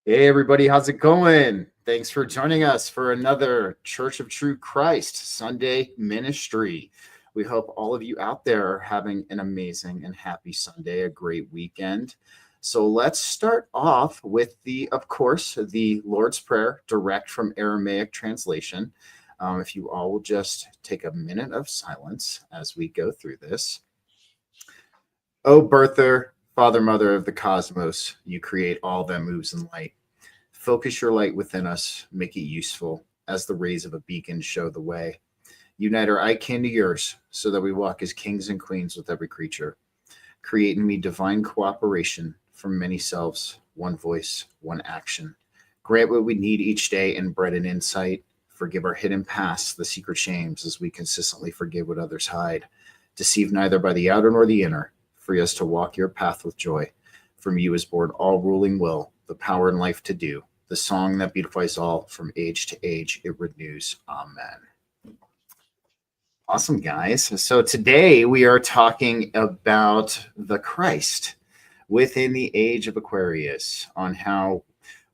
Hey, everybody, how's it going? Thanks for joining us for another Church of True Christ Sunday ministry. We hope all of you out there are having an amazing and happy Sunday, a great weekend. So let's start off with of course, the Lord's Prayer, direct from Aramaic translation. If you all will just take a minute of silence as we go through this. O birther, Father, Mother of the cosmos, you create all that moves in light. Focus your light within us, make it useful, as the rays of a beacon show the way. Unite our eye kin to yours, so that we walk as kings and queens with every creature. Create in me divine cooperation from many selves, one voice, one action. Grant what we need each day in bread and insight. Forgive our hidden pasts, the secret shames, as we consistently forgive what others hide. Deceive neither by the outer nor the inner. Free us to walk your path with joy. From you is born all ruling will, the power and life to do. The song that beautifies all, from age to age, it renews. Amen. Awesome, guys. So today we are talking about the Christ within the age of Aquarius, on how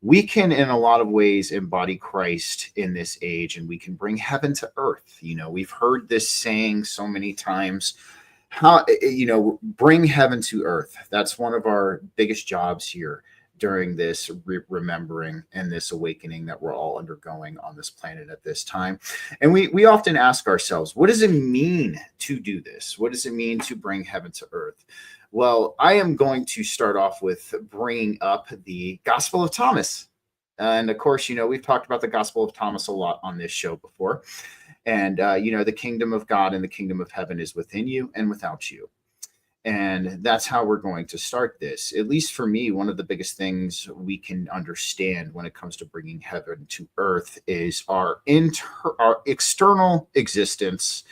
we can, in a lot of ways, embody Christ in this age, and we can bring heaven to earth. You know, we've heard this saying so many times. How, bring heaven to earth. That's one of our biggest jobs here during this remembering and this awakening that we're all undergoing on this planet at this time. And we often ask ourselves, what does it mean to do this? What does it mean to bring heaven to earth? Well, I am going to start off with bringing up the Gospel of Thomas. And of course, we've talked about the Gospel of Thomas a lot on this show before. And, the kingdom of God and the kingdom of heaven is within you and without you. And that's how we're going to start this. At least for me, one of the biggest things we can understand when it comes to bringing heaven to earth is our external existence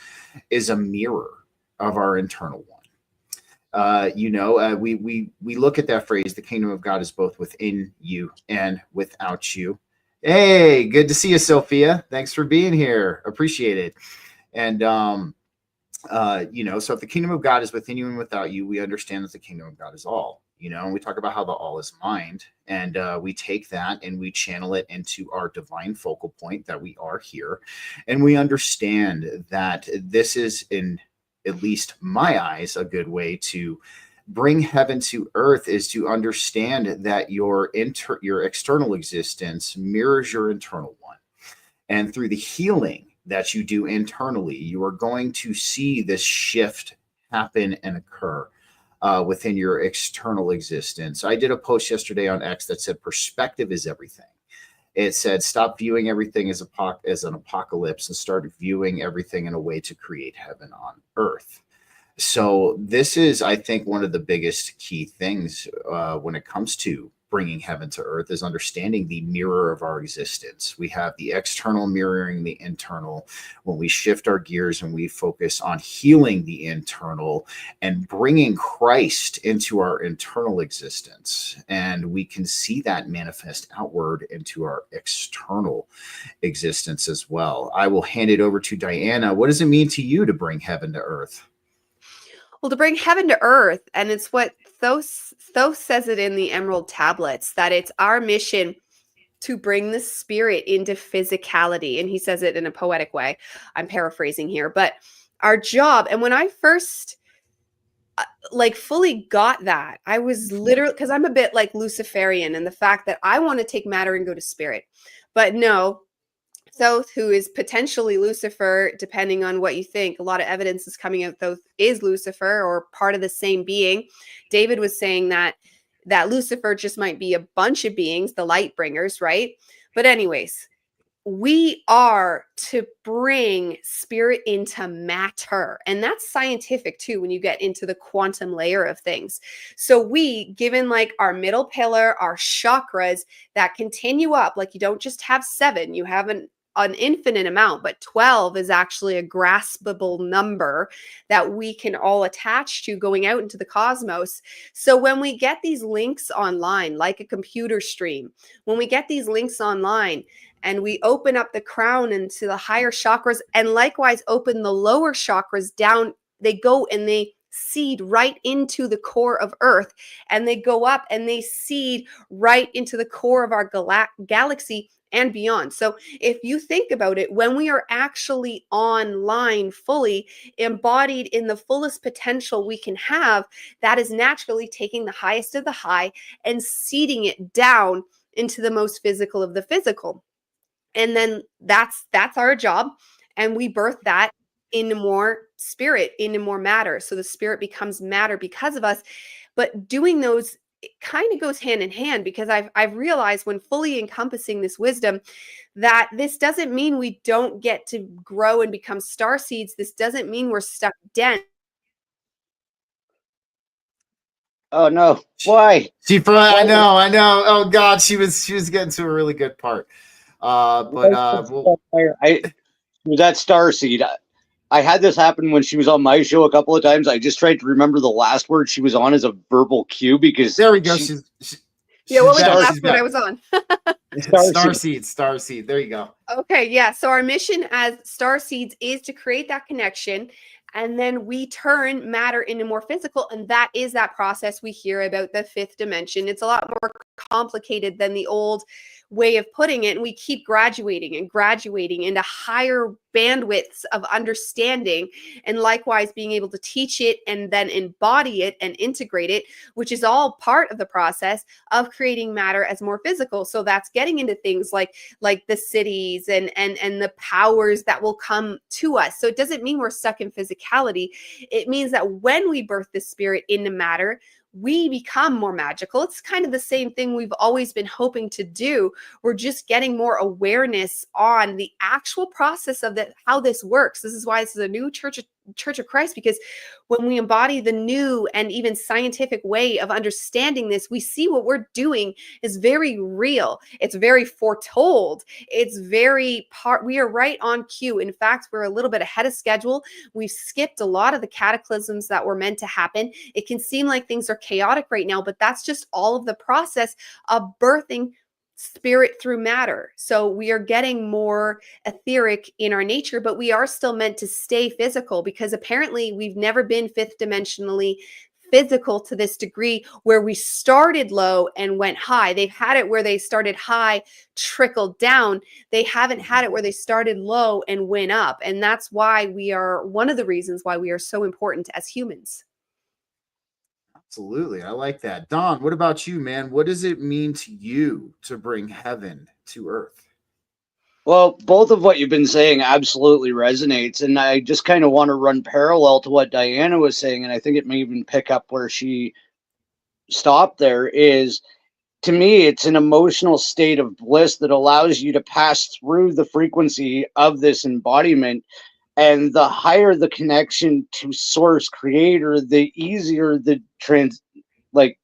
is a mirror of our internal one. We look at that phrase, the kingdom of God is both within you and without you. Hey, good to see you, Sophia. Thanks for being here. Appreciate it. And, so if the kingdom of God is within you and without you, we understand that the kingdom of God is all, and we talk about how the all is mind, and we take that and we channel it into our divine focal point that we are here. And we understand that this is, in at least my eyes, a good way to bring heaven to earth is to understand that your external existence mirrors your internal one. And through the healing that you do internally, you are going to see this shift happen and occur within your external existence. I did a post yesterday on X that said perspective is everything. It said stop viewing everything as an apocalypse and start viewing everything in a way to create heaven on earth. So this is, I think, one of the biggest key things when it comes to bringing heaven to earth is understanding the mirror of our existence. We have the external mirroring the internal. When we shift our gears and we focus on healing the internal and bringing Christ into our internal existence, and we can see that manifest outward into our external existence as well. I will hand it over to Diana. What does it mean to you to bring heaven to earth? Well, to bring heaven to earth, and it's what Thoth says it in the Emerald Tablets, that it's our mission to bring the spirit into physicality. And he says it in a poetic way. I'm paraphrasing here, but our job, and when I first fully got that, I was literally, because I'm a bit like Luciferian, and the fact that I want to take matter and go to spirit. But no, Thoth, who is potentially Lucifer, depending on what you think. A lot of evidence is coming out Thoth is Lucifer or part of the same being. David was saying that Lucifer just might be a bunch of beings, the light bringers, right? But anyways, we are to bring spirit into matter. And that's scientific too, when you get into the quantum layer of things. So we, given like our middle pillar, our chakras that continue up, like you don't just have 7, you have an infinite amount, but 12 is actually a graspable number that we can all attach to going out into the cosmos. So when we get these links online, like a computer stream, when we get these links online and we open up the crown into the higher chakras and likewise open the lower chakras down, they go and they seed right into the core of Earth, and they go up and they seed right into the core of our galaxy and beyond. So if you think about it, when we are actually online fully embodied in the fullest potential we can have, that is naturally taking the highest of the high and seeding it down into the most physical of the physical. And then that's our job, and we birth that into more spirit, into more matter. So the spirit becomes matter because of us. But doing those, it kind of goes hand in hand, because I've realized, when fully encompassing this wisdom, that this doesn't mean we don't get to grow and become star seeds. This doesn't mean we're stuck dead. Oh no! Why? I know. Oh God, she was getting to a really good part. Well, She was at Starseed. I had this happen when she was on my show a couple of times. I just tried to remember the last word she was on as a verbal cue, because there we go. Yeah, what was the back. last one I was on? Starseed. There you go. Okay, yeah. So our mission as star seeds is to create that connection, and then we turn matter into more physical, and that is that process we hear about, the fifth dimension. It's a lot more complicated than the old way of putting it, and we keep graduating and graduating into higher bandwidths of understanding, and likewise being able to teach it and then embody it and integrate it, which is all part of the process of creating matter as more physical. So that's getting into things like the cities and the powers that will come to us. So it doesn't mean we're stuck in physicality. It means that when we birth the spirit into matter, we become more magical. It's kind of the same thing we've always been hoping to do. We're just getting more awareness on the actual process of how this works. This is why this is a new Church of Christ, because when we embody the new and even scientific way of understanding this, we see what we're doing is very real. It's very foretold. It's we are right on cue. In fact, we're a little bit ahead of schedule. We've skipped a lot of the cataclysms that were meant to happen. It can seem like things are chaotic right now, but that's just all of the process of birthing spirit through matter. So we are getting more etheric in our nature, but we are still meant to stay physical, because apparently we've never been fifth dimensionally physical to this degree, where we started low and went high. They've had it where they started high, trickled down. They haven't had it where they started low and went up. And that's why one of the reasons why we are so important as humans. Absolutely. I like that. Don, what about you, man? What does it mean to you to bring heaven to earth? Well, both of what you've been saying absolutely resonates, and I just kind of want to run parallel to what Diana was saying, and I think it may even pick up where she stopped there. Is, to me, it's an emotional state of bliss that allows you to pass through the frequency of this embodiment. And the higher the connection to source creator, the easier the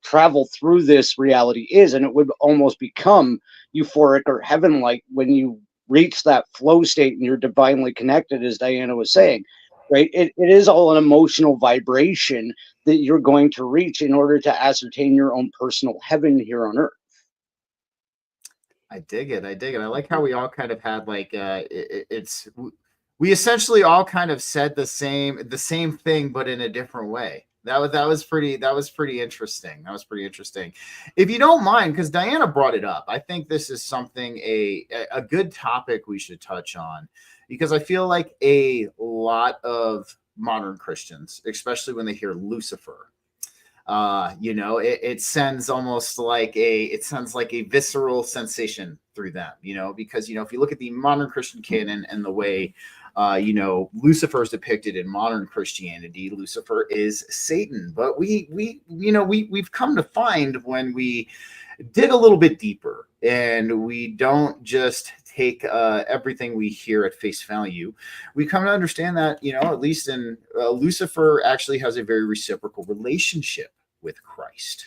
travel through this reality is. And it would almost become euphoric or heaven-like when you reach that flow state and you're divinely connected, as Diana was saying, right? It is all an emotional vibration that you're going to reach in order to ascertain your own personal heaven here on earth. I dig it. I like how we all kind of had we essentially all kind of said the same thing, but in a different way. That was pretty interesting. That was pretty interesting. If you don't mind, because Diana brought it up, I think this is something a good topic we should touch on, because I feel like a lot of modern Christians, especially when they hear Lucifer, it sends like a visceral sensation through them, because if you look at the modern Christian canon and the way Lucifer is depicted in modern Christianity, Lucifer is Satan. But we've come to find, when we dig a little bit deeper and we don't just take everything we hear at face value, we come to understand that, at least in Lucifer actually has a very reciprocal relationship with Christ.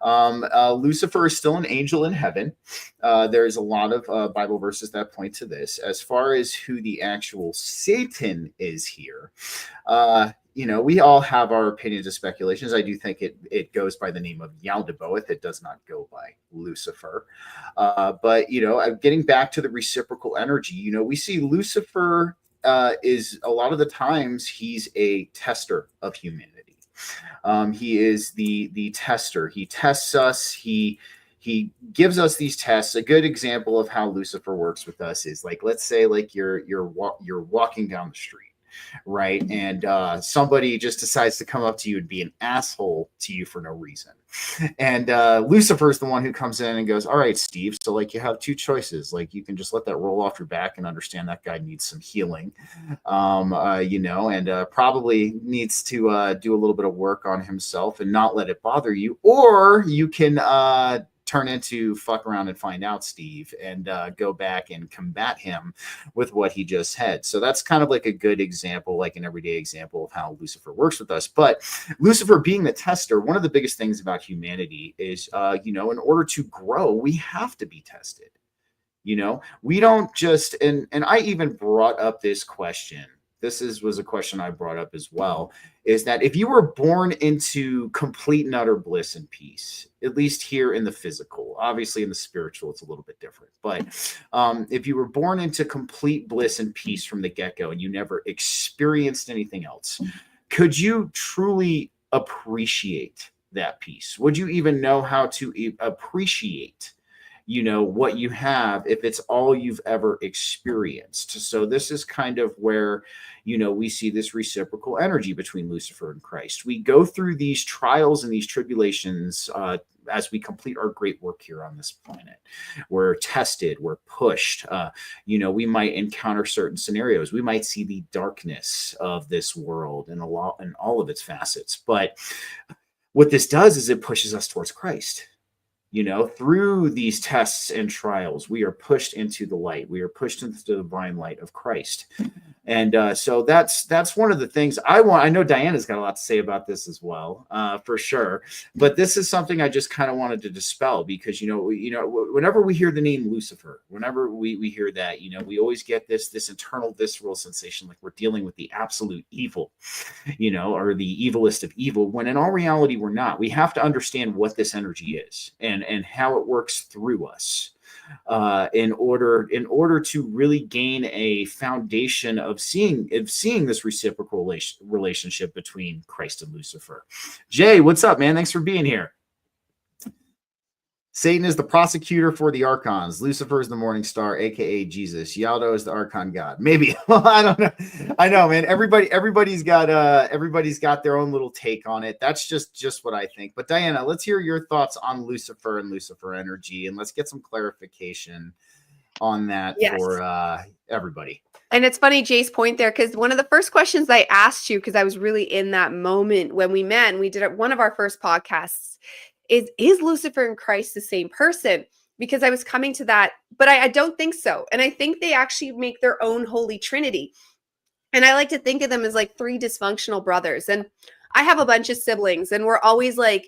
Lucifer is still an angel in heaven. There's a lot of Bible verses that point to this. As far as who the actual Satan is here, we all have our opinions and speculations. I do think it goes by the name of Yaldabaoth. It does not go by Lucifer. But getting back to the reciprocal energy, we see Lucifer is, a lot of the times, he's a tester of humanity. He is the tester. He tests us. He gives us these tests. A good example of how Lucifer works with us is like, let's say like you're walking down the street, right? And somebody just decides to come up to you and be an asshole to you for no reason. And Lucifer's the one who comes in and goes, all right, Steve, so like you have two choices. Like you can just let that roll off your back and understand that guy needs some healing, and probably needs to do a little bit of work on himself and not let it bother you. Or you can turn into fuck around and find out, Steve, and go back and combat him with what he just had. So that's kind of like a good example, like an everyday example of how Lucifer works with us. But Lucifer being the tester, one of the biggest things about humanity is, in order to grow, we have to be tested. We don't just, and I even brought up this question. Was a question I brought up as well, is that if you were born into complete and utter bliss and peace, at least here in the physical, obviously in the spiritual, it's a little bit different. But if you were born into complete bliss and peace from the get-go and you never experienced anything else, could you truly appreciate that peace? Would you even know how to appreciate what you have if it's all you've ever experienced? So this is kind of where we see this reciprocal energy between Lucifer and Christ. We go through these trials and these tribulations as we complete our great work here on this planet. We're tested, we're pushed. We might encounter certain scenarios. We might see the darkness of this world and all of its facets. But what this does is it pushes us towards Christ. Through these tests and trials, we are pushed into the light. We are pushed into the divine light of Christ. And so that's one of the things I know Diana's got a lot to say about this as well, for sure. But this is something I just kind of wanted to dispel because, whenever we hear the name Lucifer, whenever we hear that, we always get this internal visceral sensation like we're dealing with the absolute evil, or the evilest of evil, when in all reality, we're not. We have to understand what this energy is and how it works through us. In order to really gain a foundation of seeing this reciprocal relationship between Christ and Lucifer. Jay, what's up, man? Thanks for being here. Satan is the prosecutor for the archons. Lucifer is the morning star, aka Jesus. Yaldo is the archon god. Maybe. I don't know. I know, man. Everybody's got their own little take on it. That's just what I think. But Diana, let's hear your thoughts on Lucifer and Lucifer energy, and let's get some clarification on that for everybody. And it's funny, Jay's point there, because one of the first questions I asked you, because I was really in that moment when we met and we did one of our first podcasts, is Lucifer and Christ the same person? Because I was coming to that, but I don't think so. And I think they actually make their own holy trinity. And I like to think of them as like three dysfunctional brothers. And I have a bunch of siblings, and we're always like,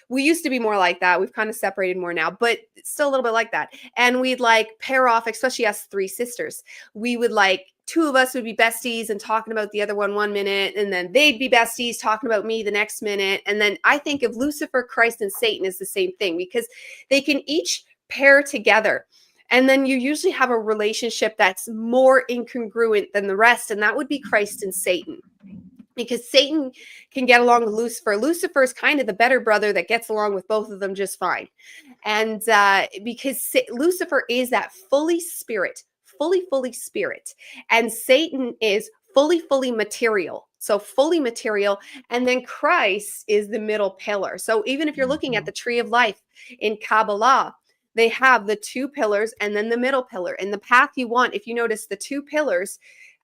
we used to be more like that. We've kind of separated more now, but it's still a little bit like that. And we'd like pair off, especially us three sisters. We would like, two of us would be besties and talking about the other one minute, and then they'd be besties talking about me the next minute. And then I think of Lucifer, Christ, and Satan as the same thing because they can each pair together. And then you usually have a relationship that's more incongruent than the rest, and that would be Christ and Satan. Because Satan can get along with Lucifer. Lucifer is kind of the better brother that gets along with both of them just fine. And because Lucifer is that fully spirit, fully spirit. And Satan is fully material. So fully material. And then Christ is the middle pillar. So even if you're looking at the tree of life in Kabbalah, they have the two pillars and then the middle pillar. And the path you want, if you notice the two pillars,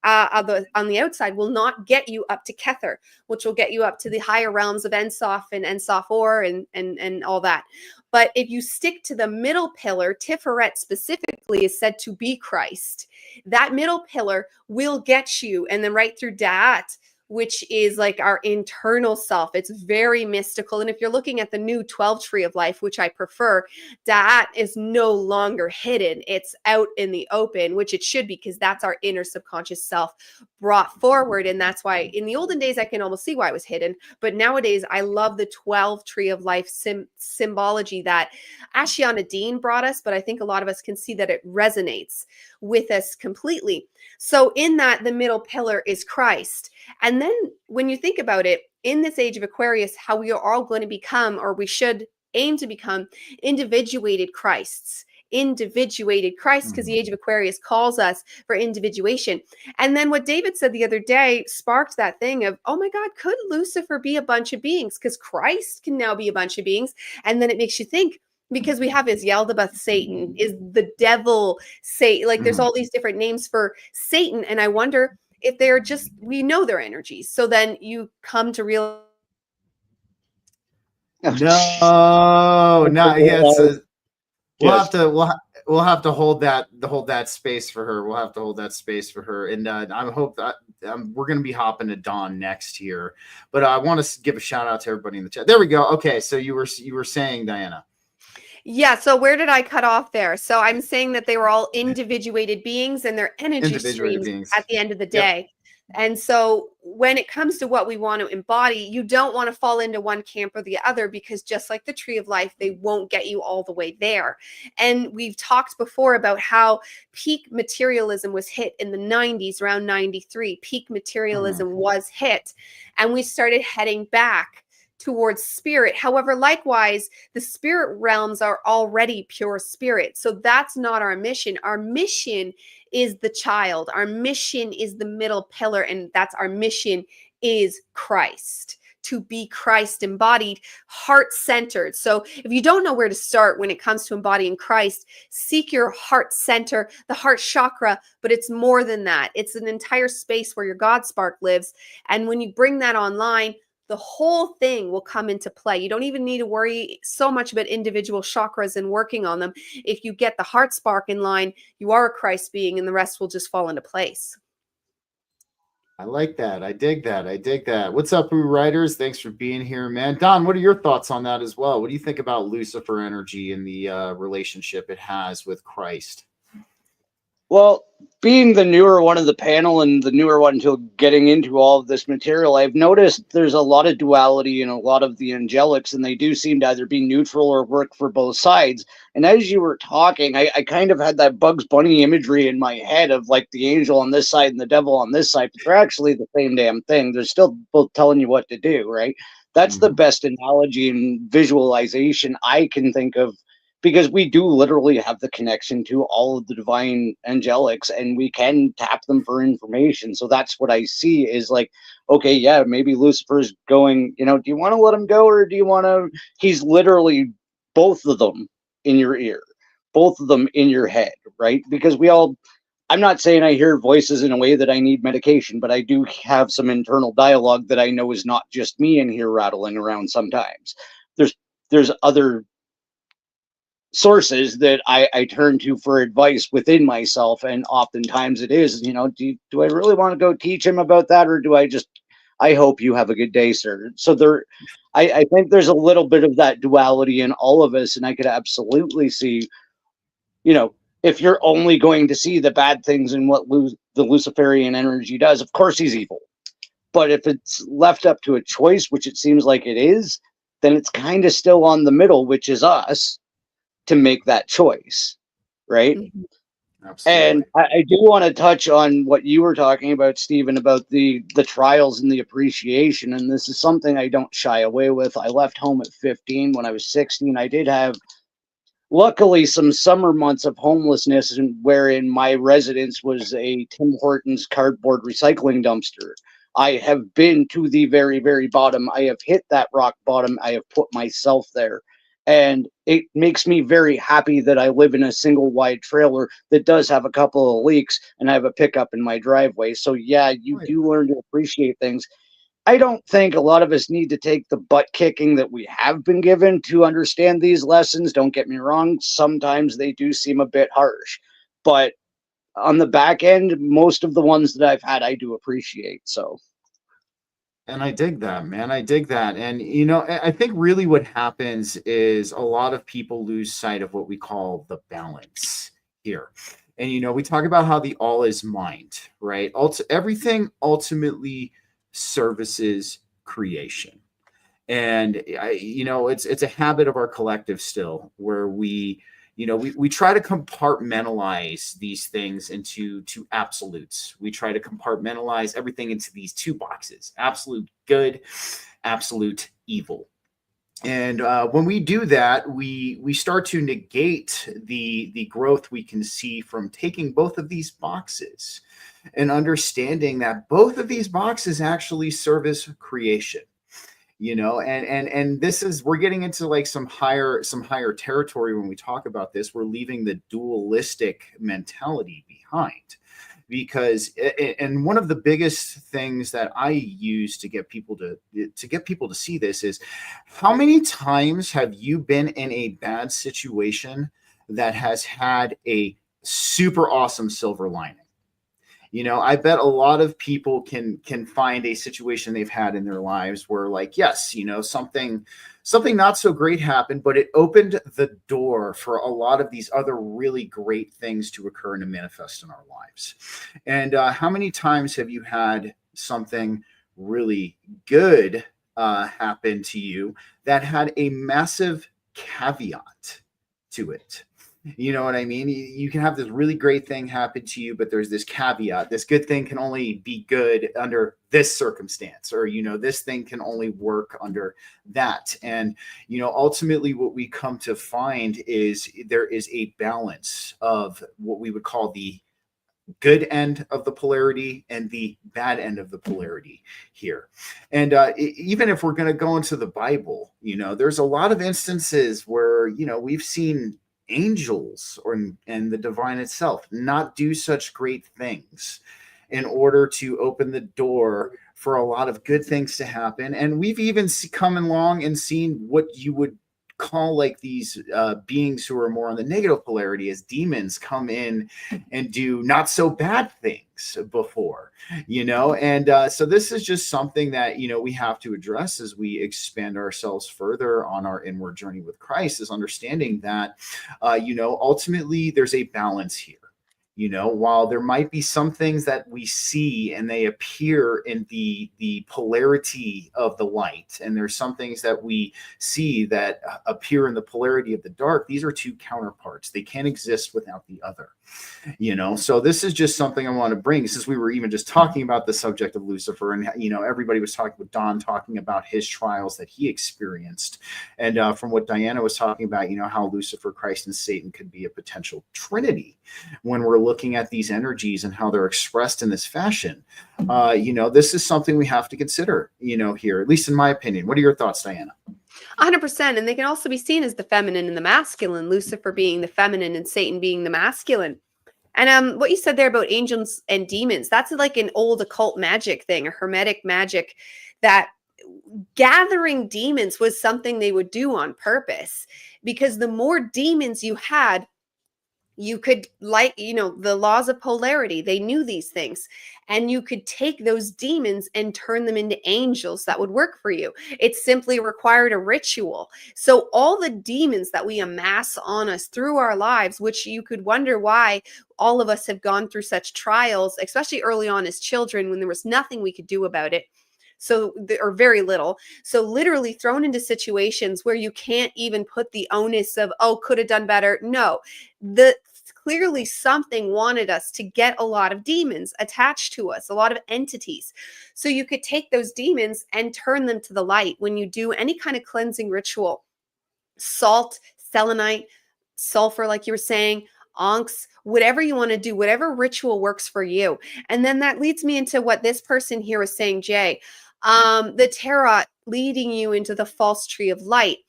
on the outside will not get you up to Kether, which will get you up to the higher realms of Ensof and Ensof-Or and all that. But if you stick to the middle pillar, Tiferet specifically is said to be Christ. That middle pillar will get you, and then right through Da'at, which is like our internal self. It's very mystical. And if you're looking at the new 12 tree of life, which I prefer, Da'at is no longer hidden. It's out in the open, which it should be, because that's our inner subconscious self brought forward. And that's why in the olden days, I can almost see why it was hidden. But nowadays, I love the 12 tree of life symbology that Ashiana Dean brought us. But I think a lot of us can see that it resonates with us completely. So in that, the middle pillar is Christ. And then when you think about it, in this age of Aquarius, how we are all going to become, or we should aim to become, individuated Christs. Individuated Christ, because the age of Aquarius calls us for individuation. And then what David said the other day sparked that thing of, oh my God, could Lucifer be a bunch of beings? Because Christ can now be a bunch of beings. And then it makes you think, because we have is Yaldabaoth Satan, is the devil Satan, like there's all these different names for Satan. And I wonder if they're just, we know their energies. So then you come to realize. No, not yet. We'll have to hold that space for her. We'll have to hold that space for her. And I hope that we're going to be hopping to Dawn next year. But I want to give a shout out to everybody in the chat. There we go. Okay, so you were saying, Diana. Yeah. So where did I cut off there? So I'm saying that they were all individuated beings and their energy streams at the end of the day. Yep. And so when it comes to what we want to embody, you don't want to fall into one camp or the other, because just like the tree of life, they won't get you all the way there. And we've talked before about how peak materialism was hit in the 90s, around 93. Peak materialism was hit, and we started heading back towards spirit. However, likewise, the spirit realms are already pure spirit. So that's not our mission. Our mission is the child. Our mission is the middle pillar, and that's our mission is Christ. To be Christ embodied, heart-centered. So if you don't know where to start when it comes to embodying Christ, seek your heart center, the heart chakra, but it's more than that. It's an entire space where your God spark lives. And when you bring that online, the whole thing will come into play. You don't even need to worry so much about individual chakras and working on them. If you get the heart spark in line, you are a Christ being, and the rest will just fall into place. I like that. I dig that. I dig that. What's up, Woo Riders? Thanks for being here, man. Don, what are your thoughts on that as well? What do you think about Lucifer energy and the relationship it has with Christ? Well, being the newer one of the panel and the newer one to getting into all of this material, I've noticed there's a lot of duality in a lot of the angelics, and they do seem to either be neutral or work for both sides. And as you were talking, I kind of had that Bugs Bunny imagery in my head of like the angel on this side and the devil on this side, but they're actually the same damn thing. They're still both telling you what to do, right? That's the best analogy and visualization I can think of, because we do literally have the connection to all of the divine angelics, and we can tap them for information. So that's what I see is like, okay, yeah, maybe Lucifer's going, do you want to let him go, or do you want to, he's literally both of them in your ear, both of them in your head, right? Because I'm not saying I hear voices in a way that I need medication, but I do have some internal dialogue that I know is not just me in here rattling around sometimes. There's other sources that I turn to for advice within myself, and oftentimes it is, do I really want to go teach him about that, or do I hope you have a good day, sir. So I think there's a little bit of that duality in all of us, and I could absolutely see, if you're only going to see the bad things in what the Luciferian energy does, of course he's evil. But if it's left up to a choice, which it seems like it is, then it's kind of still on the middle, which is us, to make that choice, right? Absolutely. And I do want to touch on what you were talking about, Stephen, about the trials and the appreciation. And this is something I don't shy away with. I left home at 15. When I was 16, I did have, luckily, some summer months of homelessness, wherein my residence was a Tim Hortons cardboard recycling dumpster. I have been to the very, very bottom. I have hit that rock bottom. I have put myself there. And it makes me very happy that I live in a single wide trailer that does have a couple of leaks, and I have a pickup in my driveway. So yeah, you do learn to appreciate things. I don't think a lot of us need to take the butt kicking that we have been given to understand these lessons. Don't get me wrong. Sometimes they do seem a bit harsh, but on the back end, most of the ones that I've had, I do appreciate. So. And I dig that, man. I dig that. And, I think really what happens is a lot of people lose sight of what we call the balance here. And, we talk about how the all is mind, right? Everything ultimately services creation. And, it's a habit of our collective still, where we try to compartmentalize these things into two absolutes. We try to compartmentalize everything into these two boxes: absolute good, absolute evil. And when we do that, we start to negate the growth we can see from taking both of these boxes and understanding that both of these boxes actually service creation. And this is, we're getting into like some higher territory when we talk about this. We're leaving the dualistic mentality behind, because and one of the biggest things that I use to get people to see this is, how many times have you been in a bad situation that has had a super awesome silver lining? I bet a lot of people can find a situation they've had in their lives where, like, yes, something not so great happened, but it opened the door for a lot of these other really great things to occur and to manifest in our lives. And how many times have you had something really good happen to you that had a massive caveat to it? You know what I mean? You can have this really great thing happen to you, but there's this caveat. This good thing can only be good under this circumstance, or, this thing can only work under that. And, ultimately what we come to find is there is a balance of what we would call the good end of the polarity and the bad end of the polarity here. And even if we're going to go into the Bible, there's a lot of instances where, we've seen angels and the divine itself not do such great things in order to open the door for a lot of good things to happen. And we've even come along and seen what you would call like these beings who are more on the negative polarity as demons come in and do not so bad things before, and so this is just something that we have to address as we expand ourselves further on our inward journey with Christ, is understanding that ultimately there's a balance here. While there might be some things that we see and they appear in the polarity of the light, and there's some things that we see that appear in the polarity of the dark, these are two counterparts. They can't exist without the other. So this is just something I want to bring, since we were even just talking about the subject of Lucifer, and everybody was talking with Don, talking about his trials that he experienced, and from what Diana was talking about, how Lucifer, Christ, and Satan could be a potential trinity when we're looking at these energies and how they're expressed in this fashion. This is something we have to consider, here, at least in my opinion. What are your thoughts, Diana? 100%. And they can also be seen as the feminine and the masculine, Lucifer being the feminine and Satan being the masculine. And what you said there about angels and demons, that's like an old occult magic thing, a hermetic magic, that gathering demons was something they would do on purpose, because the more demons you had, you could, like, the laws of polarity, they knew these things, and you could take those demons and turn them into angels that would work for you. It simply required a ritual. So all the demons that we amass on us through our lives, which you could wonder why all of us have gone through such trials, especially early on as children, when there was nothing we could do about it. Or very little. So literally thrown into situations where you can't even put the onus of, could have done better. No, clearly something wanted us to get a lot of demons attached to us, a lot of entities. So you could take those demons and turn them to the light when you do any kind of cleansing ritual. Salt, selenite, sulfur, like you were saying, onks, whatever you want to do, whatever ritual works for you. And then that leads me into what this person here was saying, Jay. The tarot leading you into the false tree of light.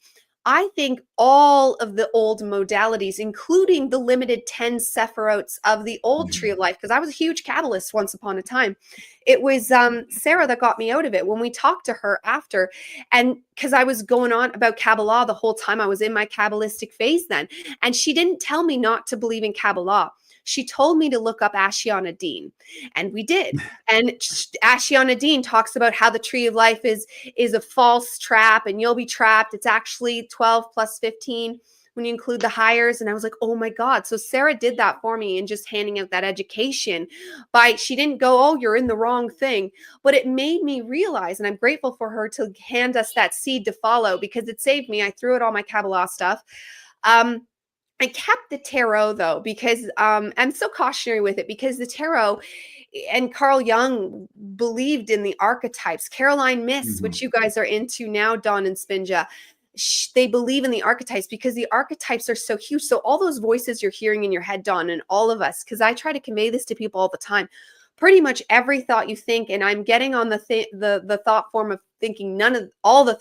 I think all of the old modalities, including the limited 10 sephirotes of the old tree of life, because I was a huge Kabbalist once upon a time. It was Sarah that got me out of it when we talked to her after. And because I was going on about Kabbalah the whole time, I was in my Kabbalistic phase then. And she didn't tell me not to believe in Kabbalah. She told me to look up Ashiana Dean, and we did. And Ashiana Dean talks about how the tree of life is a false trap, and you'll be trapped. It's actually 12 plus 15 when you include the hires. And I was like, oh my God. So Sarah did that for me, and just handing out that education. She didn't go, oh, you're in the wrong thing. But it made me realize, and I'm grateful for her to hand us that seed to follow, because it saved me. I threw out all my Kabbalah stuff. I kept the tarot though, because I'm so cautionary with it, because the tarot and Carl Jung believed in the archetypes. Caroline Myss, which you guys are into now, Dawn and Spinja, they believe in the archetypes because the archetypes are so huge. So all those voices you're hearing in your head, Dawn, and all of us, because I try to convey this to people all the time. Pretty much every thought you think, and I'm getting on the thought form of thinking none of the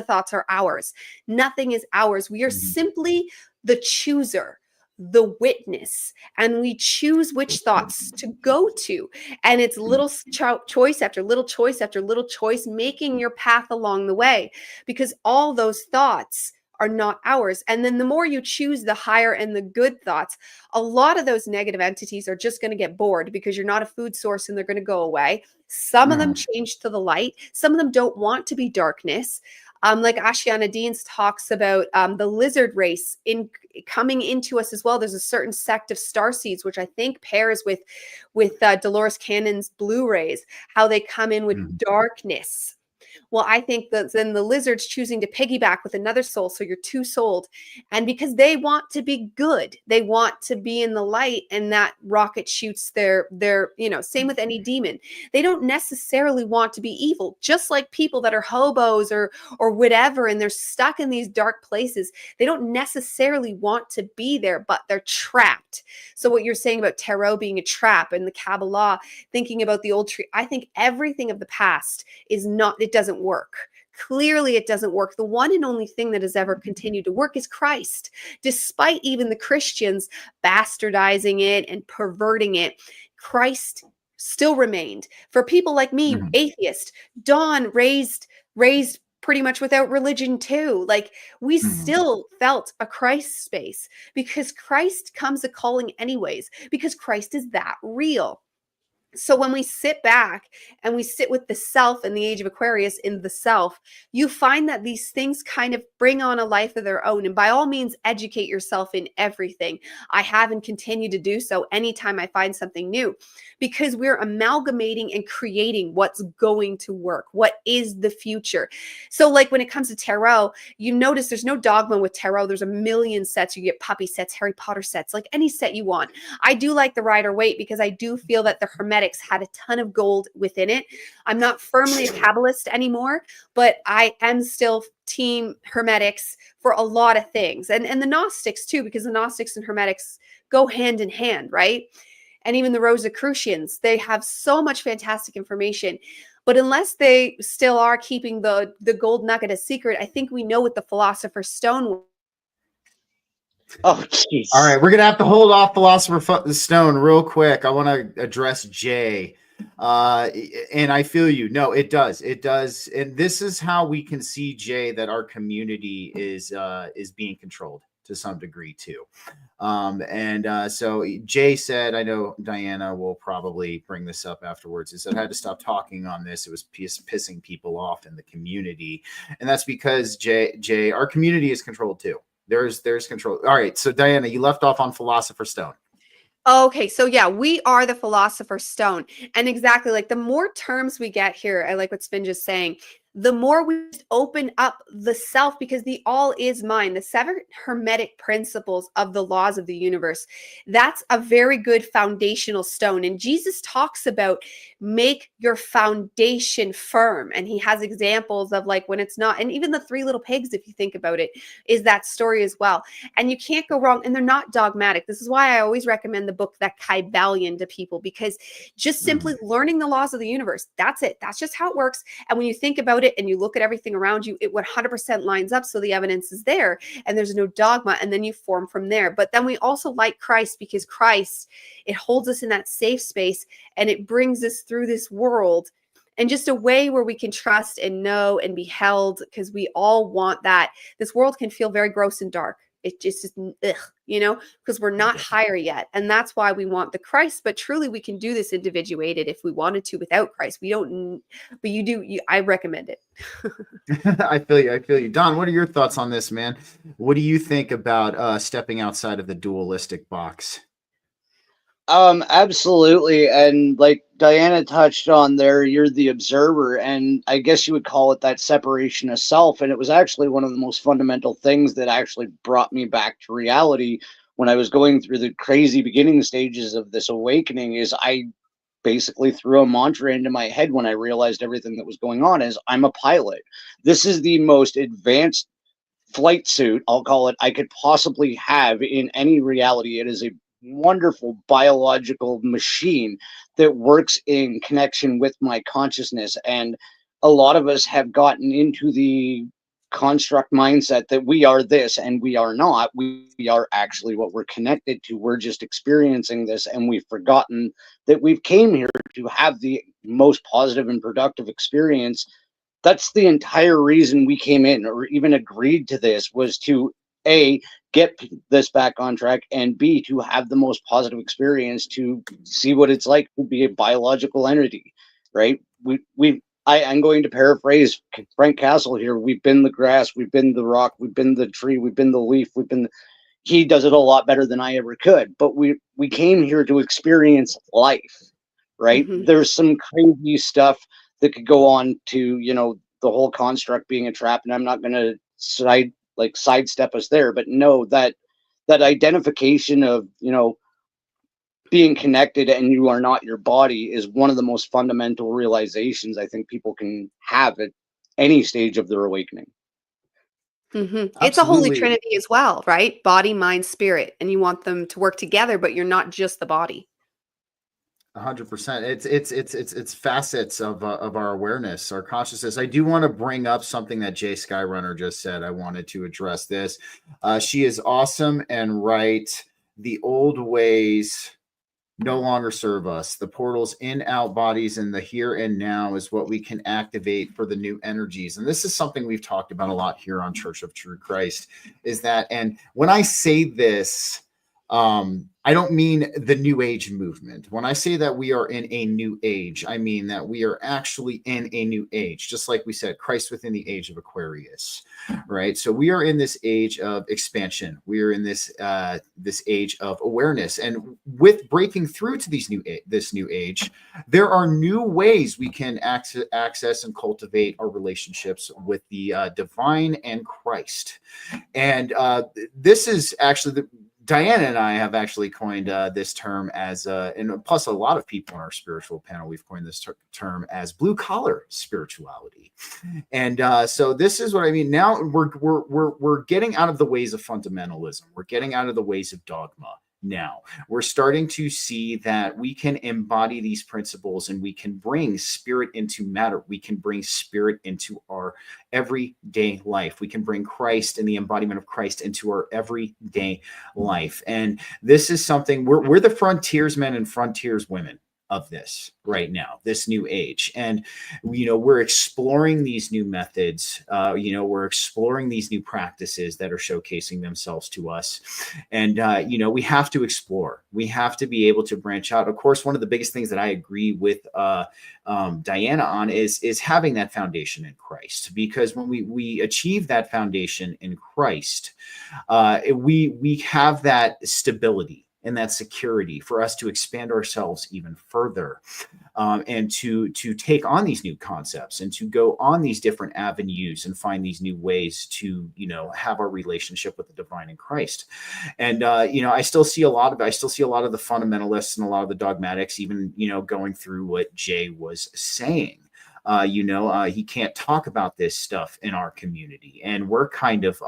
thoughts are ours. Nothing is ours. We are simply the chooser, the witness, and we choose which thoughts to go to. And it's little choice after little choice after little choice, making your path along the way, because all those thoughts are not ours. And then the more you choose the higher and the good thoughts, a lot of those negative entities are just going to get bored because you're not a food source and they're going to go away. Some of them change to the light. Some of them don't want to be darkness. Like Ashiana Deans talks about the lizard race in coming into us as well. There's a certain sect of starseeds, which I think pairs with Dolores Cannon's blue rays, how they come in with darkness. Well, I think that then the lizard's choosing to piggyback with another soul. So you're two-souled. And because they want to be good, they want to be in the light, and that rocket shoots their, same with any demon. They don't necessarily want to be evil, just like people that are hobos or whatever, and they're stuck in these dark places. They don't necessarily want to be there, but they're trapped. So what you're saying about tarot being a trap and the Kabbalah, thinking about the old tree, I think everything of the past is not, it doesn't work. Clearly, it doesn't work. The one and only thing that has ever continued to work is Christ. Despite even the Christians bastardizing it and perverting it, Christ still remained. For people like me, atheist, Dawn raised pretty much without religion too. Like, we still felt a Christ space because Christ comes a calling anyways, because Christ is that real. So when we sit back and we sit with the self in the age of Aquarius, in the self, you find that these things kind of bring on a life of their own. And by all means, educate yourself in everything. I have and continue to do so anytime I find something new, because we're amalgamating and creating what's going to work. What is the future? So like when it comes to tarot, you notice there's no dogma with tarot. There's a million sets. You get puppy sets, Harry Potter sets, like any set you want. I do like the Rider-Waite because I do feel that the Hermetic had a ton of gold within it. I'm not firmly a Kabbalist anymore, but I am still team Hermetics for a lot of things. And the Gnostics too, because the Gnostics and Hermetics go hand in hand, right? And even the Rosicrucians, they have so much fantastic information. But unless they still are keeping the gold nugget a secret, I think we know what the Philosopher's Stone. Oh, jeez. All right, we're gonna have to hold off Philosopher's Stone real quick. I want to address Jay, and I feel you. No, it does, and this is how we can see, Jay, that our community is being controlled to some degree too. So Jay said, I know Diana will probably bring this up afterwards. He said I had to stop talking on this. It was pissing people off in the community, and that's because Jay, our community is controlled too. There's control. All right. So Diana, you left off on Philosopher's Stone. Okay, so yeah, we are the Philosopher's Stone. And exactly, like the more terms we get here, I like what Spin just saying, the more we open up the self, because the all is mind, the 7 hermetic principles of the laws of the universe. That's a very good foundational stone. And Jesus talks about make your foundation firm. And he has examples of like when it's not, and even the 3 little pigs, if you think about it, is that story as well. And you can't go wrong. And they're not dogmatic. This is why I always recommend the book, That Kybalion, to people, because just simply learning the laws of the universe, that's it. That's just how it works. And when you think about it and you look at everything around you, it 100% lines up. So the evidence is there and there's no dogma, and then you form from there. But then we also like Christ, because Christ, it holds us in that safe space and it brings us through this world in just a way where we can trust and know and be held, because we all want that. This world can feel very gross and dark. It just, because we're not higher yet. And that's why we want the Christ. But truly, we can do this individuated if we wanted to without Christ. We don't, but you do. I recommend it. I feel you. Don, what are your thoughts on this, man? What do you think about stepping outside of the dualistic box? Absolutely. And like Diana touched on there, you're the observer, and I guess you would call it that separation of self. And it was actually one of the most fundamental things that actually brought me back to reality when I was going through the crazy beginning stages of this awakening. Is I basically threw a mantra into my head when I realized everything that was going on is I'm a pilot. This is the most advanced flight suit, I'll call it, I could possibly have in any reality. It is a wonderful biological machine that works in connection with my consciousness. And a lot of us have gotten into the construct mindset that we are this and we are not. We are actually what we're connected to. We're just experiencing this, and we've forgotten that we've came here to have the most positive and productive experience. That's the entire reason we came in or even agreed to this, was to A, get this back on track, and B, to have the most positive experience, to see what it's like to be a biological entity, right? I'm going to paraphrase Frank Castle here. We've been the grass, we've been the rock, we've been the tree, we've been the leaf, he does it a lot better than I ever could. But we came here to experience life, right? Mhm. There's some crazy stuff that could go on to, the whole construct being a trap, and I'm not going to sidestep us there, but no, that identification of, being connected and you are not your body is one of the most fundamental realizations I think people can have at any stage of their awakening. It's a holy Absolutely. trinity as well, right? Body, mind, spirit, and you want them to work together, but you're not just the body. 100%. It's facets of our awareness, our consciousness. I do want to bring up something that Jay Skyrunner just said. I wanted to address this. She is awesome and right. The old ways no longer serve us. The portals in, out, bodies, and the here and now is what we can activate for the new energies. And this is something we've talked about a lot here on Church of True Christ, is that, and when I say this, I don't mean the new age movement. When I say that we are in a new age, I mean that we are actually in a new age, just like we said, Christ within the age of Aquarius, right? So we are in this age of expansion. We are in this age of awareness, and with breaking through to this new age, there are new ways we can access and cultivate our relationships with the divine and Christ. And this is actually Diana and I have actually coined this term as, and plus a lot of people in our spiritual panel, we've coined this term as blue collar spirituality. And so this is what I mean. Now we're getting out of the ways of fundamentalism. We're getting out of the ways of dogma. Now we're starting to see that we can embody these principles and we can bring spirit into matter. We can bring spirit into our everyday life. We can bring Christ and the embodiment of Christ into our everyday life. And this is something we're the frontiersmen and frontierswomen of this right now, this new age. And we're exploring these new methods, we're exploring these new practices that are showcasing themselves to us. And we have to explore, we have to be able to branch out. Of course, one of the biggest things that I agree with Diana on is having that foundation in Christ, because when we achieve that foundation in Christ, we have that stability and that security for us to expand ourselves even further, and to take on these new concepts and to go on these different avenues and find these new ways to have our relationship with the divine in Christ. And I still see a lot of the fundamentalists and a lot of the dogmatics even going through what Jay was saying. He can't talk about this stuff in our community, and we're kind of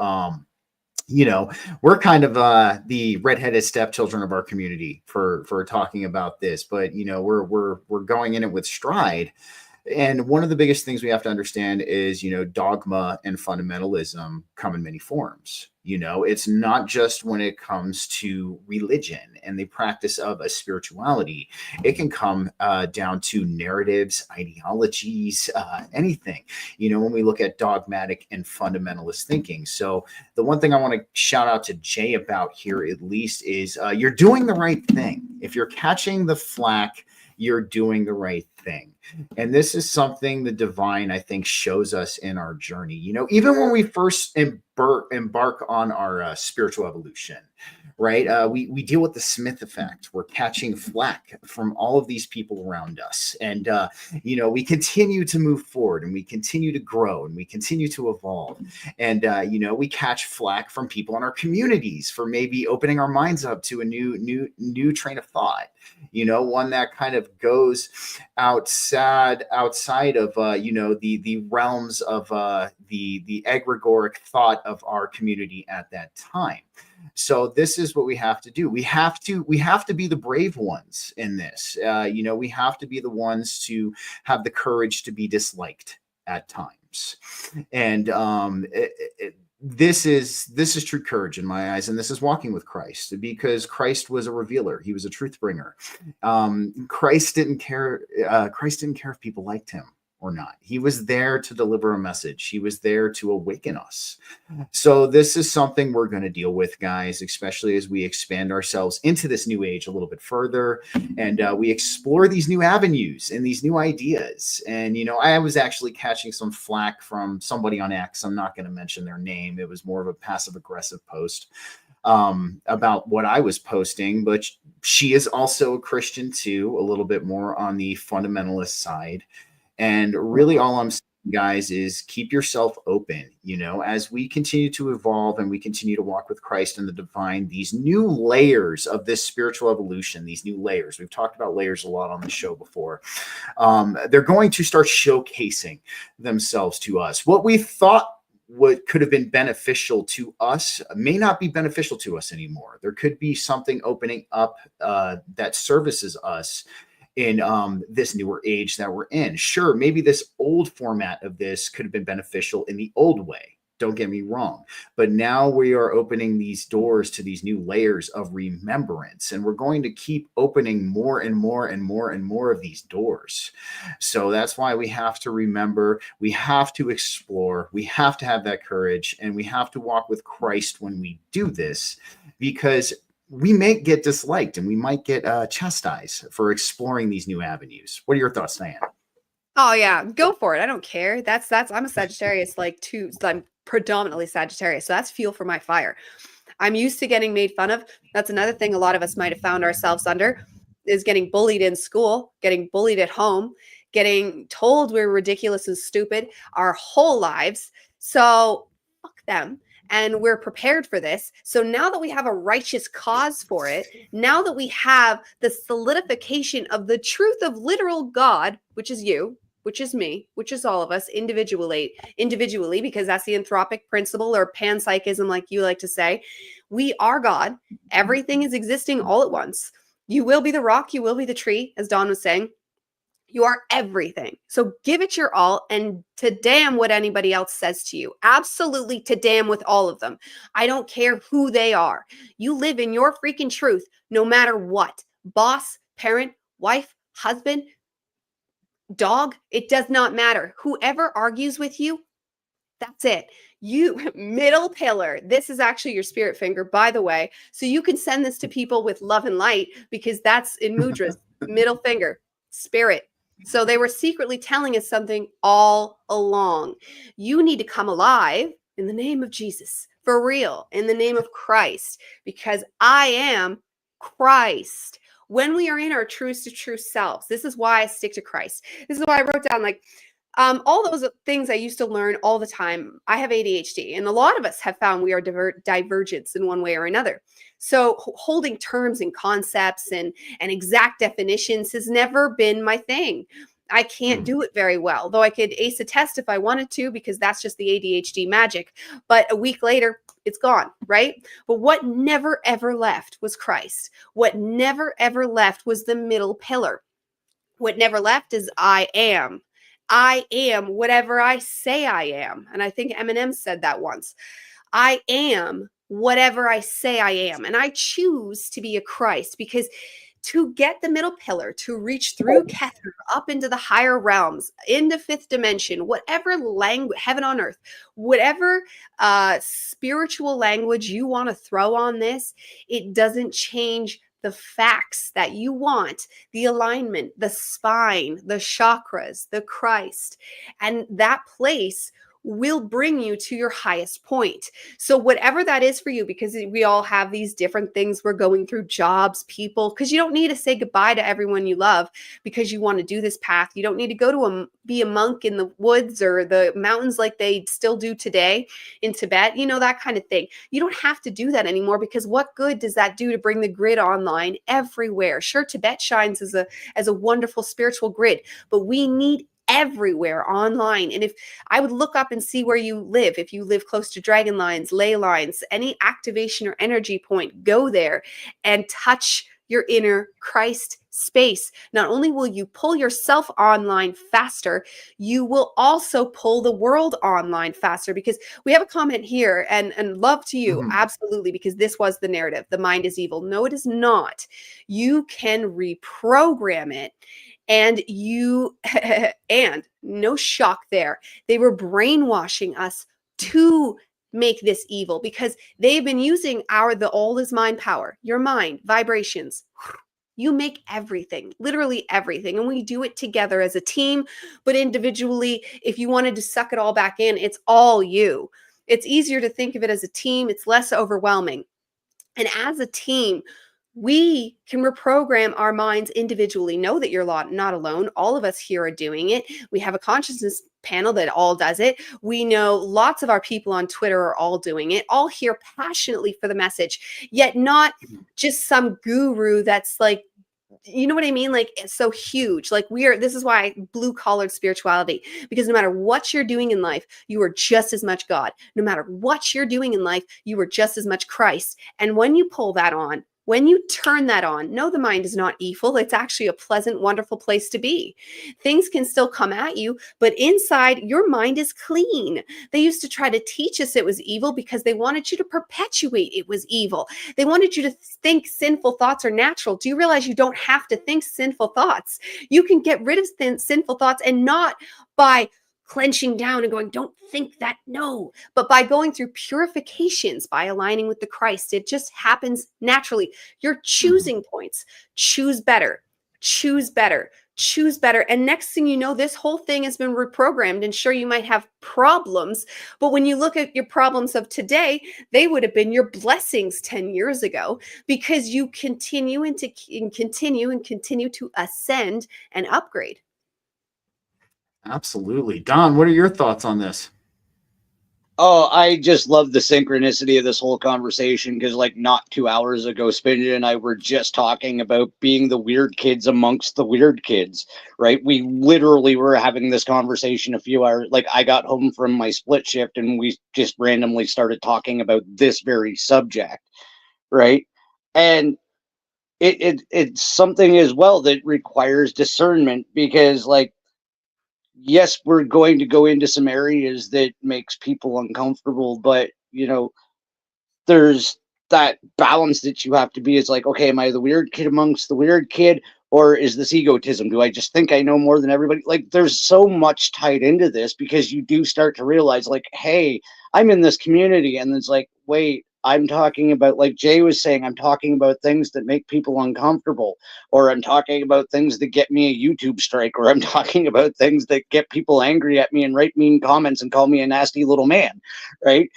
the redheaded stepchildren of our community for talking about this, but we're going in it with stride. And one of the biggest things we have to understand is, dogma and fundamentalism come in many forms. It's not just when it comes to religion and the practice of a spirituality. It can come down to narratives, ideologies, anything, when we look at dogmatic and fundamentalist thinking. So the one thing I want to shout out to Jay about here, at least, is you're doing the right thing. If you're catching the flack, you're doing the right thing. And this is something the divine, I think, shows us in our journey. Even when we first embark on our spiritual evolution, right? We deal with the Smith effect. We're catching flack from all of these people around us. And, we continue to move forward, and we continue to grow, and we continue to evolve. And, we catch flack from people in our communities for maybe opening our minds up to a new train of thought, one that kind of goes outside of, the realms of the egregoric thought of our community at that time. So this is what we have to do. We have to be the brave ones in this. We have to be the ones to have the courage to be disliked at times. And this is true courage in my eyes, and this is walking with Christ, because Christ was a revealer. He was a truth bringer. Christ didn't care if people liked him or not. He was there to deliver a message. He was there to awaken us. So this is something we're going to deal with, guys, especially as we expand ourselves into this new age a little bit further, and we explore these new avenues and these new ideas. And, I was actually catching some flack from somebody on X. I'm not going to mention their name. It was more of a passive aggressive post about what I was posting, but she is also a Christian too, a little bit more on the fundamentalist side. And really all I'm saying, guys, is keep yourself open, as we continue to evolve and we continue to walk with Christ and the divine, these new layers of this spiritual evolution, these new layers, we've talked about layers a lot on the show before. They're going to start showcasing themselves to us. What we thought what could have been beneficial to us may not be beneficial to us anymore. There could be something opening up that services us in this newer age that we're in. Sure, maybe this old format of this could have been beneficial in the old way. Don't get me wrong. But now we are opening these doors to these new layers of remembrance, and we're going to keep opening more and more and more and more of these doors. So that's why we have to remember, we have to explore, we have to have that courage, and we have to walk with Christ when we do this, because we may get disliked and we might get chastised for exploring these new avenues. What are your thoughts, Diane? Oh yeah, go for it. I don't care. That's I'm a Sagittarius, I'm predominantly Sagittarius. So that's fuel for my fire. I'm used to getting made fun of. That's another thing a lot of us might have found ourselves under, is getting bullied in school, getting bullied at home, getting told we're ridiculous and stupid our whole lives. So fuck them. And we're prepared for this. So now that we have a righteous cause for it, now that we have the solidification of the truth of literal God, which is you, which is me, which is all of us individually, because that's the anthropic principle, or panpsychism, like you like to say. We are God. Everything is existing all at once. You will be the rock, you will be the tree, as Don was saying. You are everything. So give it your all, and to damn what anybody else says to you. Absolutely to damn with all of them. I don't care who they are. You live in your freaking truth no matter what. Boss, parent, wife, husband, dog, it does not matter. Whoever argues with you, that's it. You middle pillar. This is actually your spirit finger, by the way. So you can send this to people with love and light, because that's in mudras, middle finger, spirit. So they were secretly telling us something all along. You need to come alive in the name of Jesus, for real, in the name of Christ, because I am Christ. When we are in our truest of true selves, this is why I stick to Christ. This is why I wrote down, all those things I used to learn all the time. I have ADHD, and a lot of us have found we are divergents in one way or another. So holding terms and concepts and exact definitions has never been my thing. I can't do it very well, though I could ace a test if I wanted to, because that's just the ADHD magic. But a week later, it's gone, right? But what never, ever left was Christ. What never, ever left was the middle pillar. What never left is I am. I am whatever I say I am. And I think Eminem said that once. I am whatever I say I am. And I choose to be a Christ, because to get the middle pillar, to reach through Kether up into the higher realms, into fifth dimension, whatever language, heaven on earth, whatever spiritual language you want to throw on this, it doesn't change the facts that you want, the alignment, the spine, the chakras, the Christ. And that place will bring you to your highest point. So whatever that is for you, because we all have these different things we're going through, jobs, people, because you don't need to say goodbye to everyone you love because you want to do this path. You don't need to go to be a monk in the woods or the mountains like they still do today in Tibet, that kind of thing. You don't have to do that anymore, because what good does that do to bring the grid online everywhere? Sure, Tibet shines as a wonderful spiritual grid, but we need everywhere online. And if I would look up and see where you live, if you live close to dragon lines, ley lines, any activation or energy point, go there and touch your inner Christ space. Not only will you pull yourself online faster, you will also pull the world online faster, because we have a comment here, and love to you. Absolutely. Because this was the narrative. The mind is evil. No, it is not. You can reprogram it. And and no shock there, they were brainwashing us to make this evil, because they've been using the all is mind power, your mind, vibrations. You make everything, literally everything. And we do it together as a team, but individually, if you wanted to suck it all back in, it's all you. It's easier to think of it as a team. It's less overwhelming. And as a team, we can reprogram our minds individually. Know that you're not alone. All of us here are doing it. We have a consciousness panel that all does it. We know lots of our people on Twitter are all doing it, all here passionately for the message, yet not just some guru that's like, you know what I mean? Like, it's so huge. Like, this is why blue collared spirituality, because no matter what you're doing in life, you are just as much God. No matter what you're doing in life, you are just as much Christ. And when you pull that on, when you turn that on, no, the mind is not evil. It's actually a pleasant, wonderful place to be. Things can still come at you, but inside, your mind is clean. They used to try to teach us it was evil because they wanted you to perpetuate it was evil. They wanted you to think sinful thoughts are natural. Do you realize you don't have to think sinful thoughts? You can get rid of sinful thoughts, and not by clenching down and going, don't think that, no, but by going through purifications, by aligning with the Christ. It just happens naturally. You're choosing points. Choose better, choose better, choose better. And next thing you know, this whole thing has been reprogrammed. And sure, you might have problems, but when you look at your problems of today, they would have been your blessings 10 years ago, because you continue and continue to ascend and upgrade. Absolutely. Don, what are your thoughts on this? Oh, I just love the synchronicity of this whole conversation, because like not 2 hours ago, Spinja and I were just talking about being the weird kids amongst the weird kids, right? We literally were having this conversation a few hours, like I got home from my split shift and we just randomly started talking about this very subject, right? And it's something as well that requires discernment, because like, yes, we're going to go into some areas that makes people uncomfortable, but there's that balance that you have to be. It's like, okay, am I the weird kid amongst the weird kid, or is this egotism? Do I just think I know more than everybody? Like, there's so much tied into this, because you do start to realize, like, hey, I'm in this community, and it's like, wait, I'm talking about, like Jay was saying, I'm talking about things that make people uncomfortable, or I'm talking about things that get me a YouTube strike, or I'm talking about things that get people angry at me and write mean comments and call me a nasty little man, right?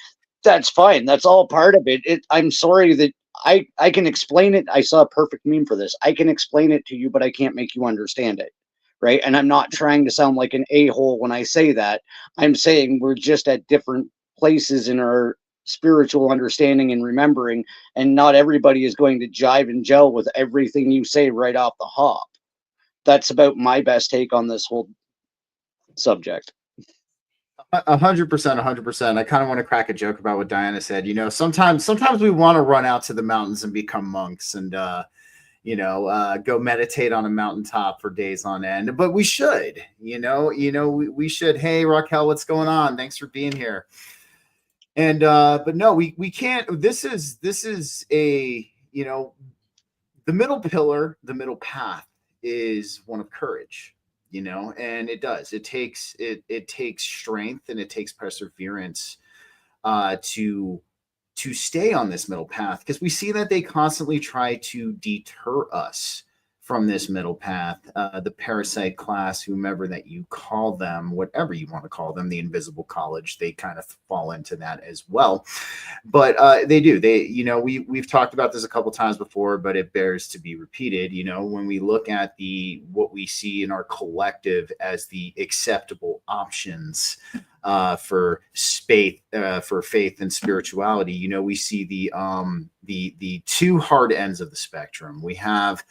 That's fine. That's all part of it. I'm sorry that I can explain it. I saw a perfect meme for this. I can explain it to you, but I can't make you understand it, right? And I'm not trying to sound like an a-hole when I say that. I'm saying we're just at different places in our spiritual understanding and remembering, and not everybody is going to jive and gel with everything you say right off the hop. That's about my best take on this whole subject. 100%, 100%. I kind of want to crack a joke about what Diana said. Sometimes we want to run out to the mountains and become monks and go meditate on a mountaintop for days on end. But we should, we should. Hey, Raquel, what's going on? Thanks for being here. And but no, we can't. This is a the middle pillar, the middle path is one of courage. And it takes strength, and it takes perseverance to stay on this middle path, because we see that they constantly try to deter us from this middle path, the parasite class, whomever that you call them, whatever you want to call them, the invisible college, they kind of fall into that as well. But they do. We've talked about this a couple times before, but it bears to be repeated. When we look at what we see in our collective as the acceptable options for faith, and spirituality, we see the two hard ends of the spectrum. We have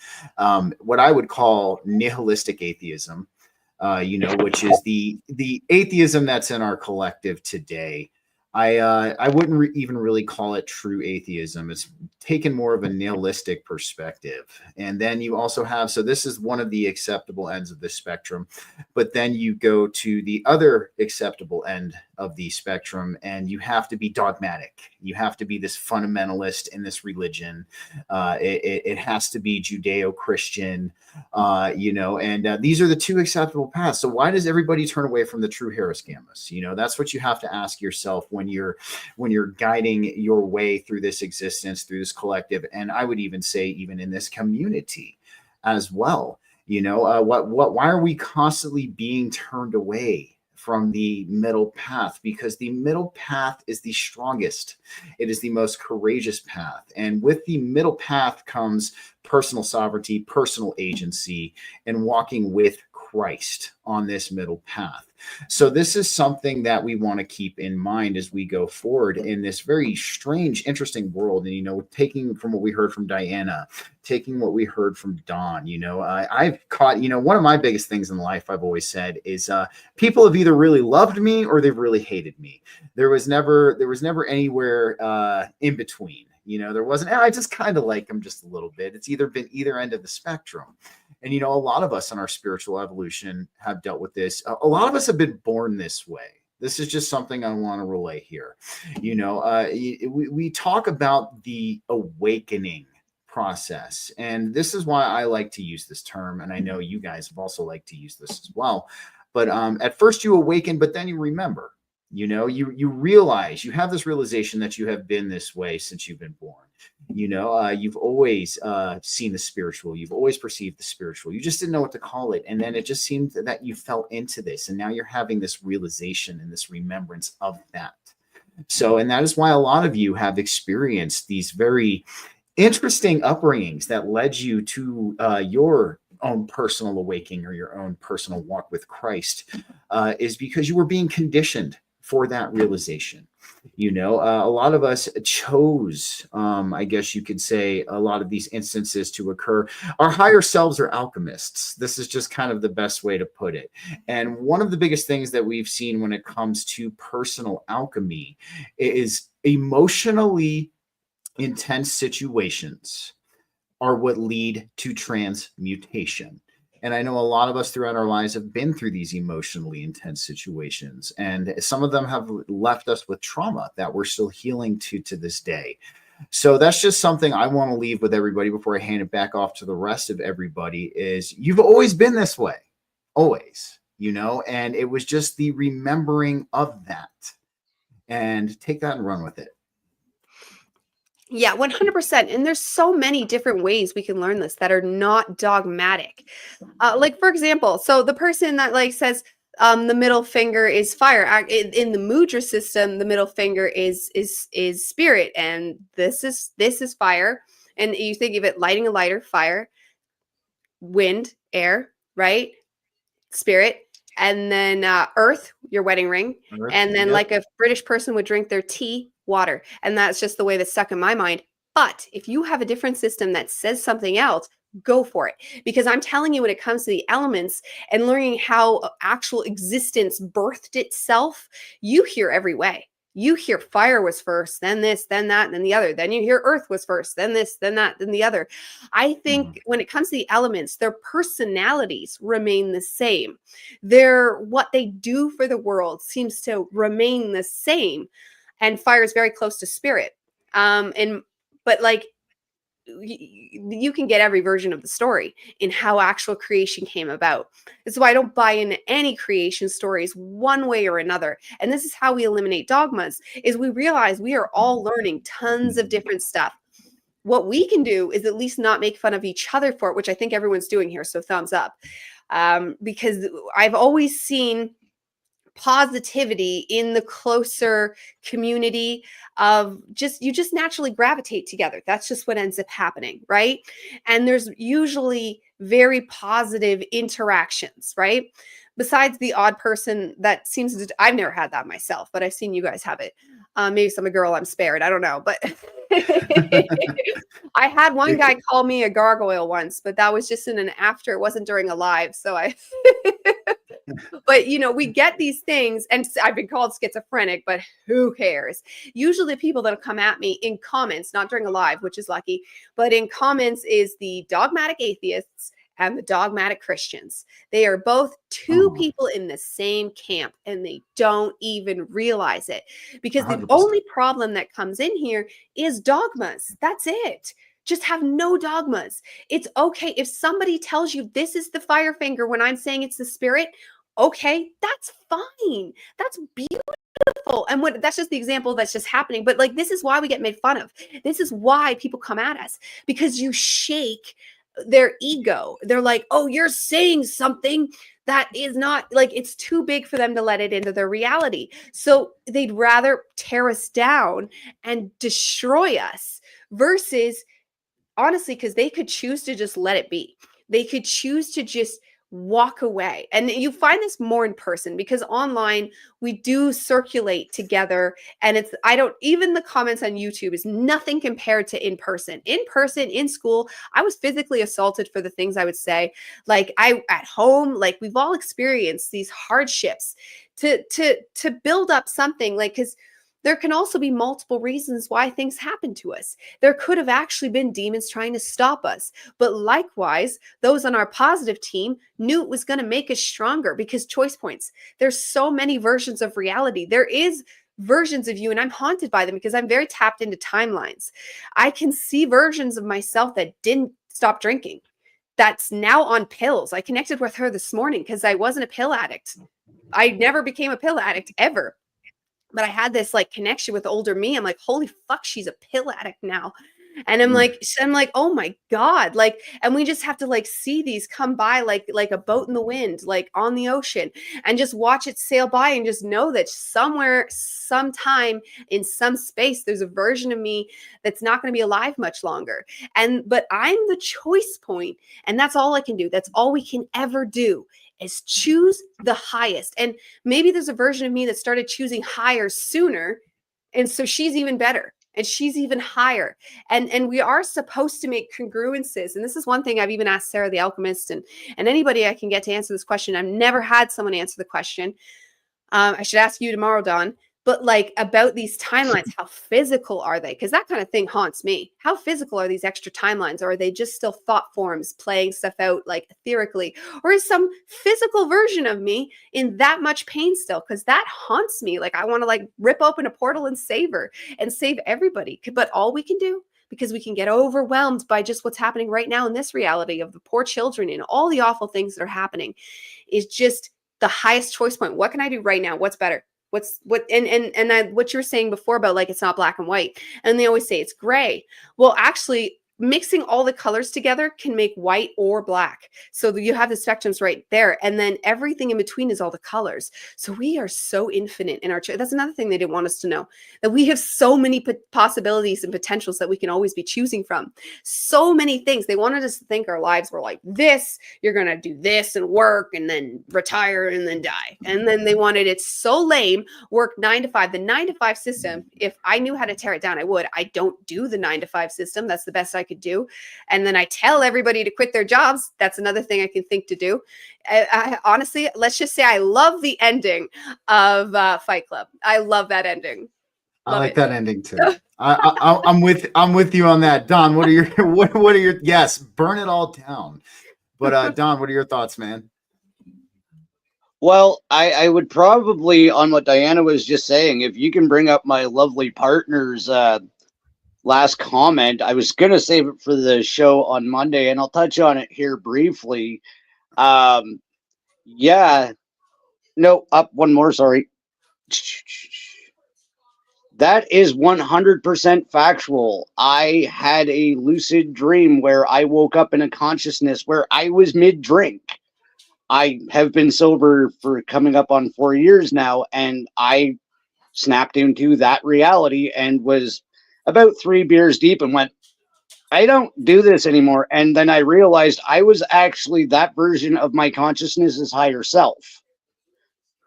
what I would call nihilistic atheism, which is the atheism that's in our collective today. I wouldn't even really call it true atheism. It's taken more of a nihilistic perspective. And then you also have, so this is one of the acceptable ends of the spectrum, but then you go to the other acceptable end of the spectrum, and you have to be dogmatic. You have to be this fundamentalist in this religion. It has to be Judeo-Christian, and these are the two acceptable paths. So why does everybody turn away from the true Haris Gammas? That's what you have to ask yourself when you're guiding your way through this existence, through this collective, and I would even say even in this community as well. Why are we constantly being turned away from the middle path? Because the middle path is the strongest. It is the most courageous path. And with the middle path comes personal sovereignty, personal agency, and walking with Christ on this middle path. So this is something that we want to keep in mind as we go forward in this very strange, interesting world. And, taking from what we heard from Diana, taking what we heard from Dawn, I've caught, one of my biggest things in life, I've always said, is people have either really loved me or they've really hated me. There was never anywhere in between. There wasn't, I just kind of like them just a little bit. It's either been either end of the spectrum. And, a lot of us in our spiritual evolution have dealt with this. A lot of us have been born this way. This is just something I want to relay here. We talk about the awakening process, and this is why I like to use this term. And I know you guys have also liked to use this as well. But at first you awaken, but then you remember. You realize, you have this realization that you have been this way since you've been born. You've always seen the spiritual. You've always perceived the spiritual. You just didn't know what to call it. And then it just seemed that you fell into this. And now you're having this realization and this remembrance of that. So, and that is why a lot of you have experienced these very interesting upbringings that led you to your own personal awakening or your own personal walk with Christ, is because you were being conditioned for that realization. A lot of us chose, I guess you could say, a lot of these instances to occur. Our higher selves are alchemists. This is just kind of the best way to put it. And one of the biggest things that we've seen when it comes to personal alchemy is emotionally intense situations are what lead to transmutation. And I know a lot of us throughout our lives have been through these emotionally intense situations, and some of them have left us with trauma that we're still healing to this day. So that's just something I want to leave with everybody before I hand it back off to the rest of everybody, is you've always been this way, always, and it was just the remembering of that, and take that and run with it. Yeah, 100%. And there's so many different ways we can learn this that are not dogmatic. Like, for example, so the person that says the middle finger is fire. In the mudra system, the middle finger is spirit, and this is fire. And you think of it lighting a lighter, fire, wind, air, right? Spirit. And then earth, your wedding ring. Earth, and then like a British person would drink their tea, water. And that's just the way that's stuck in my mind. But if you have a different system that says something else, go for it. Because I'm telling you, when it comes to the elements and learning how actual existence birthed itself, you hear every way. You hear fire was first, then this, then that, then the other. Then you hear earth was first, then this, then that, then the other. I think when it comes to the elements, their personalities remain the same. What they do for the world seems to remain the same. And fire is very close to spirit. But you can get every version of the story in how actual creation came about. That's why I don't buy into any creation stories one way or another. And this is how we eliminate dogmas, is we realize we are all learning tons of different stuff. what we can do is at least not make fun of each other for it, which I think everyone's doing here. So thumbs up. Because I've always seen positivity in the closer community of you just naturally gravitate together. That's just what ends up happening, right? And there's usually very positive interactions, right? Besides the odd person that seems to, I've never had that myself, but I've seen you guys have it. Maybe I'm a girl, I'm spared. I don't know, but I had one guy call me a gargoyle once, but that was just in an after. It wasn't during a live. So but we get these things, and I've been called schizophrenic, but who cares? Usually the people that'll come at me in comments, not during a live, which is lucky, but in comments is the dogmatic atheists and the dogmatic Christians. They are both two people in the same camp, and they don't even realize it, because 100%. The only problem that comes in here is dogmas. That's it. Just have no dogmas. It's okay if somebody tells you this is the fire finger when I'm saying it's the spirit. Okay, that's fine. That's beautiful. And that's just the example that's just happening. But like, this is why we get made fun of. This is why people come at us, because you shake their ego. They're like, oh, you're saying something that is not, like, it's too big for them to let it into their reality. So they'd rather tear us down and destroy us versus, honestly, because they could choose to just let it be. They could choose to just walk away. And you find this more in person, because online we do circulate together, and even the comments on YouTube is nothing compared to in person. In person, in school, I was physically assaulted for the things I would say. Like, at home, like, we've all experienced these hardships to build up something, like, because there can also be multiple reasons why things happen to us. There could have actually been demons trying to stop us. But likewise, those on our positive team knew it was going to make us stronger, because choice points. There's so many versions of reality. There is versions of you, and I'm haunted by them because I'm very tapped into timelines. I can see versions of myself that didn't stop drinking, that's now on pills. I connected with her this morning because I wasn't a pill addict. I never became a pill addict ever. But I had this like connection with older me. I'm like, holy fuck, she's a pill addict now. And I'm like, oh my God. Like, and we just have to like see these come by like a boat in the wind, like on the ocean, and just watch it sail by, and just know that somewhere, sometime, in some space, there's a version of me that's not going to be alive much longer. But I'm the choice point, and that's all I can do. That's all we can ever do, is choose the highest. And maybe there's a version of me that started choosing higher sooner, and so she's even better, and she's even higher. And we are supposed to make congruences. And this is one thing I've even asked Sarah the Alchemist and anybody I can get to answer this question. I've never had someone answer the question. I should ask you tomorrow, Dawn. But like, about these timelines, how physical are they? Because that kind of thing haunts me. How physical are these extra timelines? Or are they just still thought forms playing stuff out like etherically? Or is some physical version of me in that much pain still? Because that haunts me. Like, I want to like rip open a portal and save her and save everybody. But all we can do, because we can get overwhelmed by just what's happening right now in this reality of the poor children and all the awful things that are happening, is just the highest choice point. What can I do right now? What's better? What you were saying before about like, it's not black and white, and they always say it's gray. Well, actually, mixing all the colors together can make white or black. So you have the spectrums right there. And then everything in between is all the colors. So we are so infinite in our, that's another thing they didn't want us to know, that we have so many possibilities and potentials that we can always be choosing from. So many things. They wanted us to think our lives were like this. You're going to do this and work and then retire and then die. And then they wanted it so lame, work 9 to 5. The 9 to 5 system, if I knew how to tear it down, I would. I don't do the 9 to 5 system. That's the best I could do. And then I tell everybody to quit their jobs. That's another thing I can think to do. I honestly, let's just say I love the ending of Fight Club. I love that ending. I like that ending too. I'm with you on that. Don, what are your yes, burn it all down. But Don, what are your thoughts, man? Well, I would probably, on what Diana was just saying, if you can bring up my lovely partner's last comment, I was going to save it for the show on Monday, and I'll touch on it here briefly. Yeah. No, up one more, sorry. That is 100% factual. I had a lucid dream where I woke up in a consciousness where I was mid-drink. I have been sober for coming up on 4 years now, and I snapped into that reality and was about 3 beers deep and went, I don't do this anymore. And then I realized I was actually that version of my consciousness's higher self.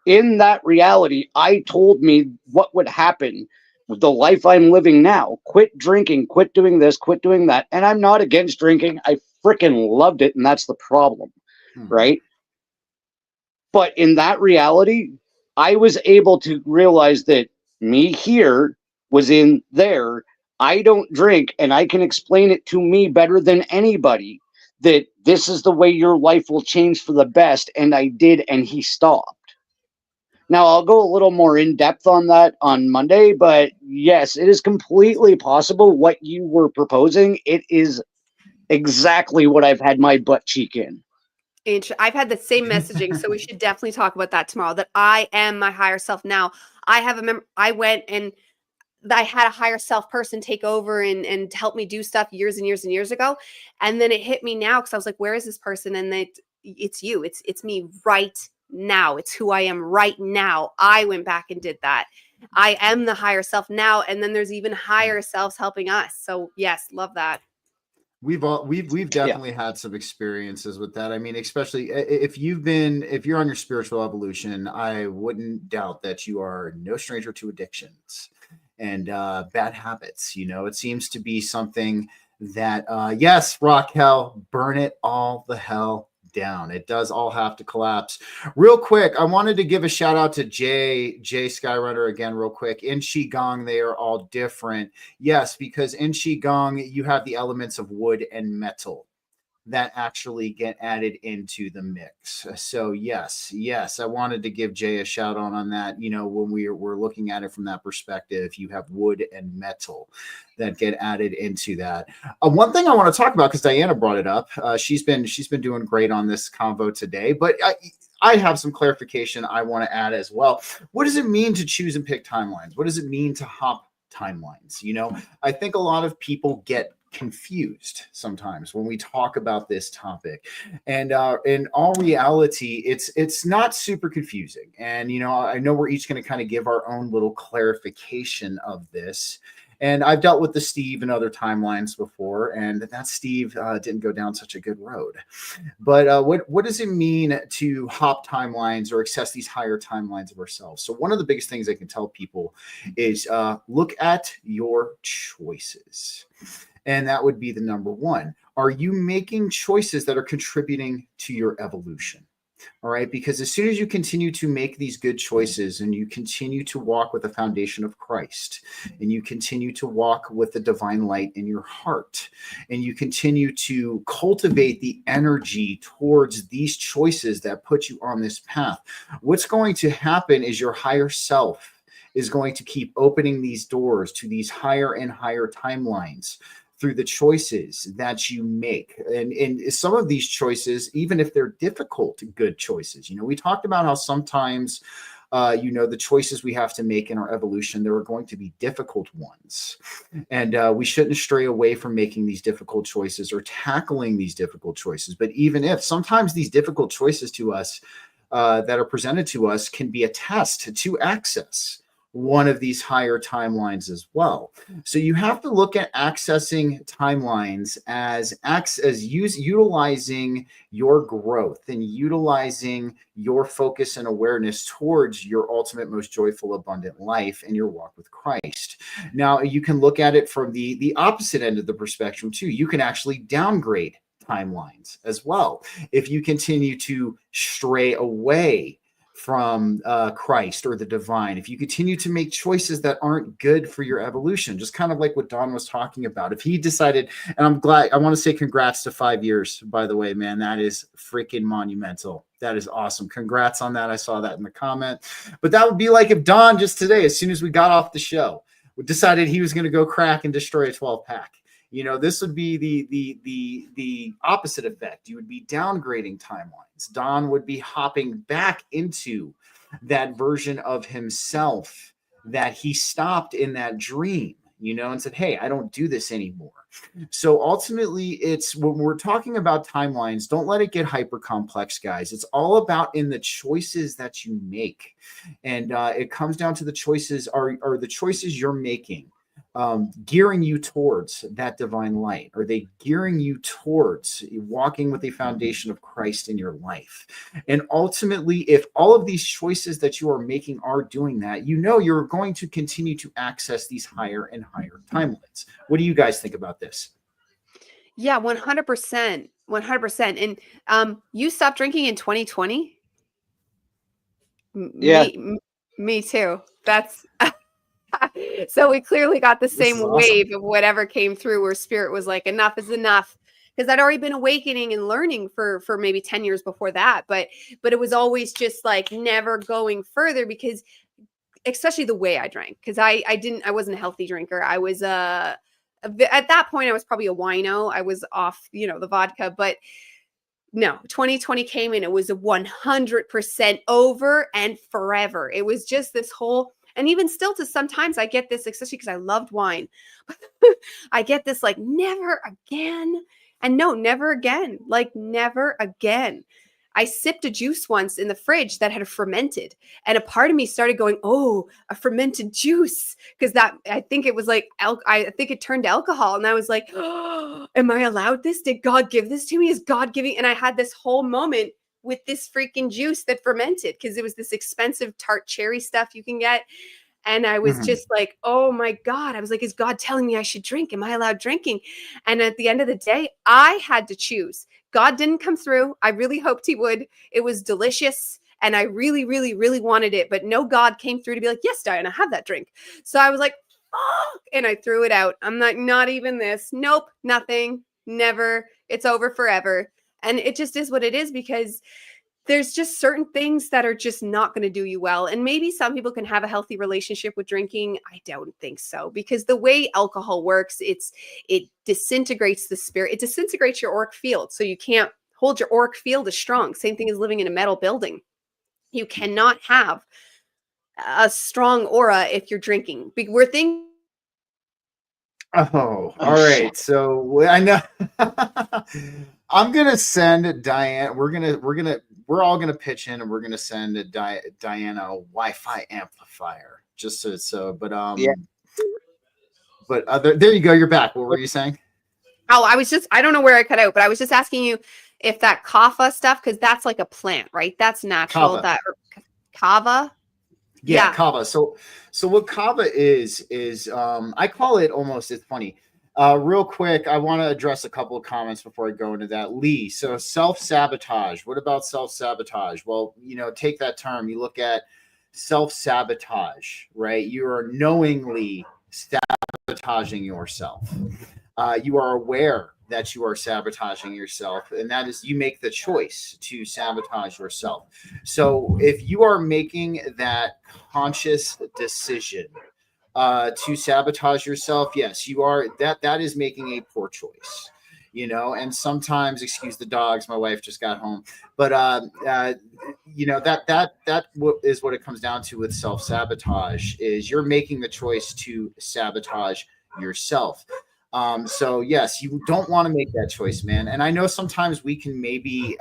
In that reality, I told me what would happen with the life I'm living now. Quit drinking, quit doing this, quit doing that. And I'm not against drinking. I freaking loved it. And that's the problem, right? But in that reality, I was able to realize that me here was in there. I don't drink, and I can explain it to me better than anybody that this is the way your life will change for the best. And I did, and he stopped. Now, I'll go a little more in depth on that on Monday, but yes, it is completely possible what you were proposing. It is exactly what I've had my butt cheek in. I've had the same messaging, so we should definitely talk about that tomorrow. That I am my higher self now. I went and I had a higher self person take over and help me do stuff years and years and years ago, and then it hit me now because I was like, "Where is this person?" And it's you. It's me right now. It's who I am right now. I went back and did that. I am the higher self now, and then there's even higher selves helping us. So yes, love that. We've definitely had some experiences with that. I mean, especially if you're on your spiritual evolution, I wouldn't doubt that you are no stranger to addictions and bad habits. You know, it seems to be something that yes, Raquel, burn it all the hell down. It does all have to collapse. Real quick, I wanted to give a shout out to Jay Skyrunner again, real quick. In Qigong, they are all different. Yes, because in Qigong, you have the elements of wood and metal that actually get added into the mix. So yes, I wanted to give Jay a shout out on that. You know, when we're looking at it from that perspective, you have wood and metal that get added into that. One thing I want to talk about, because Diana brought it up, she's been doing great on this convo today, but I have some clarification I want to add as well. What does it mean to choose and pick timelines? What does it mean to hop timelines? You know, I think a lot of people get confused sometimes when we talk about this topic, and in all reality, it's not super confusing. And you know, I know we're each going to kind of give our own little clarification of this. And I've dealt with the Steve and other timelines before, and that Steve didn't go down such a good road. But what does it mean to hop timelines or access these higher timelines of ourselves? So one of the biggest things I can tell people is look at your choices. And that would be the number one. Are you making choices that are contributing to your evolution? All right. Because as soon as you continue to make these good choices and you continue to walk with the foundation of Christ, and you continue to walk with the divine light in your heart, and you continue to cultivate the energy towards these choices that put you on this path, what's going to happen is your higher self is going to keep opening these doors to these higher and higher timelines through the choices that you make. And some of these choices, even if they're difficult, good choices, you know, we talked about how sometimes, you know, the choices we have to make in our evolution, there are going to be difficult ones. And we shouldn't stray away from making these difficult choices or tackling these difficult choices. But even if sometimes these difficult choices to us that are presented to us can be a test to access one of these higher timelines as well. So you have to look at accessing timelines as utilizing your growth and utilizing your focus and awareness towards your ultimate, most joyful, abundant life and your walk with Christ. Now, you can look at it from the opposite end of the spectrum too. You can actually downgrade timelines as well if you continue to stray away from Christ or the divine, if you continue to make choices that aren't good for your evolution, just kind of like what Don was talking about. If he decided, and I'm glad, I want to say congrats to 5 years, by the way, man, that is freaking monumental. That is awesome. Congrats on that. I saw that in the comment. But that would be like if Don just today, as soon as we got off the show, decided he was going to go crack and destroy a 12-pack. You know, this would be the opposite effect. You would be downgrading timelines. Don would be hopping back into that version of himself that he stopped in that dream, and said, hey, I don't do this anymore. So ultimately, it's when we're talking about timelines, don't let it get hyper complex, guys. It's all about in the choices that you make. And it comes down to the choices are the choices you're making gearing you towards that divine light? Are they gearing you towards walking with the foundation of Christ in your life? And ultimately, if all of these choices that you are making are doing that, you're going to continue to access these higher and higher timelines. What do you guys think about this? Yeah, 100%. 100%. And you stopped drinking in 2020? Yeah. Me too. That's so we clearly got the This same is awesome. wave of whatever came through where spirit was like, enough is enough. Because I'd already been awakening and learning for maybe 10 years before that. But it was always just like never going further, because especially the way I drank, because I wasn't a healthy drinker. I was at that point I was probably a wino. I was off, the vodka, but no, 2020 came and it was a 100% over and forever. It was just this whole, and even still to sometimes I get this, especially because I loved wine. I get this like never again. And no, never again. Like never again. I sipped a juice once in the fridge that had fermented, and a part of me started going, "Oh, a fermented juice," because that I think it was like I think it turned to alcohol, and I was like, "Oh, am I allowed this? Did God give this to me? Is God giving?" And I had this whole moment with this freaking juice that fermented, because it was this expensive tart cherry stuff you can get. And I was just like, oh my God. I was like, is God telling me I should drink? Am I allowed drinking? And at the end of the day, I had to choose. God didn't come through. I really hoped he would. It was delicious. And I really, really, really wanted it. But no God came through to be like, yes, Diana, have that drink. So I was like, fuck. And I threw it out. I'm like, not even this. Nope, nothing. Never. It's over forever. And it just is what it is, because there's just certain things that are just not going to do you well. And maybe some people can have a healthy relationship with drinking. I don't think so, because the way alcohol works, it disintegrates the spirit. It disintegrates your auric field. So you can't hold your auric field as strong. Same thing as living in a metal building. You cannot have a strong aura if you're drinking. We're thinking. Oh, all right. So I know I'm gonna send Diane. We're all gonna pitch in, and we're gonna send Diana a Wi-Fi amplifier. Just so. But Yeah. But there you go. You're back. What were you saying? Oh, I don't know where I cut out, but I was just asking you if that kava stuff, because that's like a plant, right? That's natural. Kava. That kava. Yeah, kava. So what kava is I call it almost, it's funny. Real quick, I want to address a couple of comments before I go into that. Lee, so self-sabotage. What about self-sabotage? Well, take that term. You look at self-sabotage, right? You are knowingly sabotaging yourself. You are aware that you are sabotaging yourself, and that is, you make the choice to sabotage yourself. So if you are making that conscious decision to sabotage yourself, yes, you are. That is making a poor choice. And sometimes, excuse the dogs, my wife just got home, but that is what it comes down to with self-sabotage, is you're making the choice to sabotage yourself. So yes, you don't want to make that choice, man. And I know sometimes we can maybe,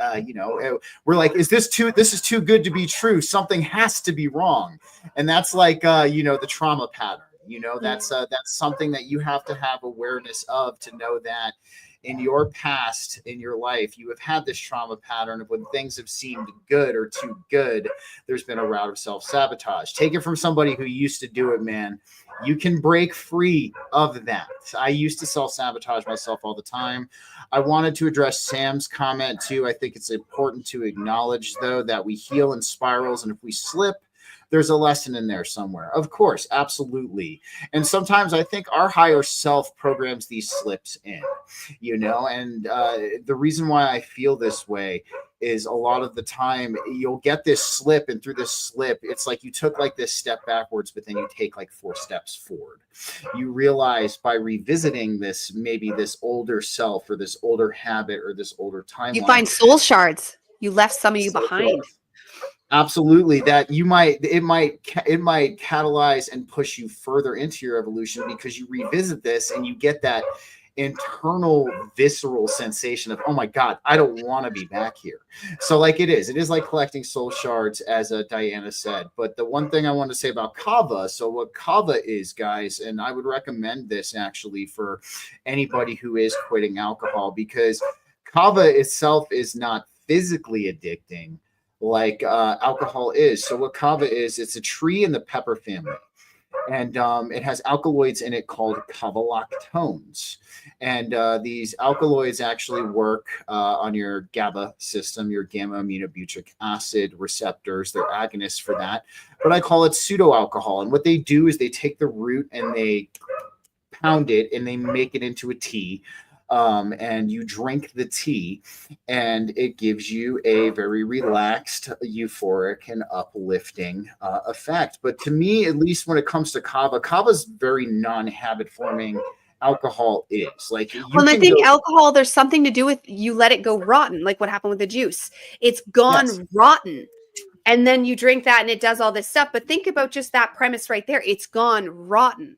we're like, this is too good to be true. Something has to be wrong. And that's like, the trauma pattern, that's something that you have to have awareness of, to know that in your past, in your life, you have had this trauma pattern of when things have seemed good or too good, there's been a route of self-sabotage. Take it from somebody who used to do it, man. You can break free of that. I used to self-sabotage myself all the time. I wanted to address Sam's comment too. I think it's important to acknowledge, though, that we heal in spirals, and if we slip, there's a lesson in there somewhere. Of course, absolutely. And sometimes I think our higher self programs these slips in, and the reason why I feel this way is a lot of the time you'll get this slip, and through this slip, it's like you took like this step backwards, but then you take like 4 steps forward. You realize by revisiting this, maybe this older self or this older habit or this older timeline, You find soul shards. You left some of you So behind. Absolutely, that it might catalyze and push you further into your evolution because you revisit this and you get that internal visceral sensation of, oh my god, I don't want to be back here. So like it is like collecting soul shards, as Diana said. But the one thing I want to say about kava, so what kava is, guys, and I would recommend this actually for anybody who is quitting alcohol, because kava itself is not physically addicting like alcohol is. So what kava is, it's a tree in the pepper family, and it has alkaloids in it called kavalactones. And these alkaloids actually work on your GABA system, your gamma aminobutyric acid receptors. They're agonists for that, but I call it pseudo alcohol. And what they do is they take the root and they pound it and they make it into a tea. And you drink the tea, and it gives you a very relaxed, euphoric, and uplifting effect. But to me, at least when it comes to kava, kava's very non-habit forming. Alcohol is like, well, and I think alcohol, there's something to do with you let it go rotten, like what happened with the juice. It's gone rotten. And then you drink that and it does all this stuff. But think about just that premise right there. It's gone rotten.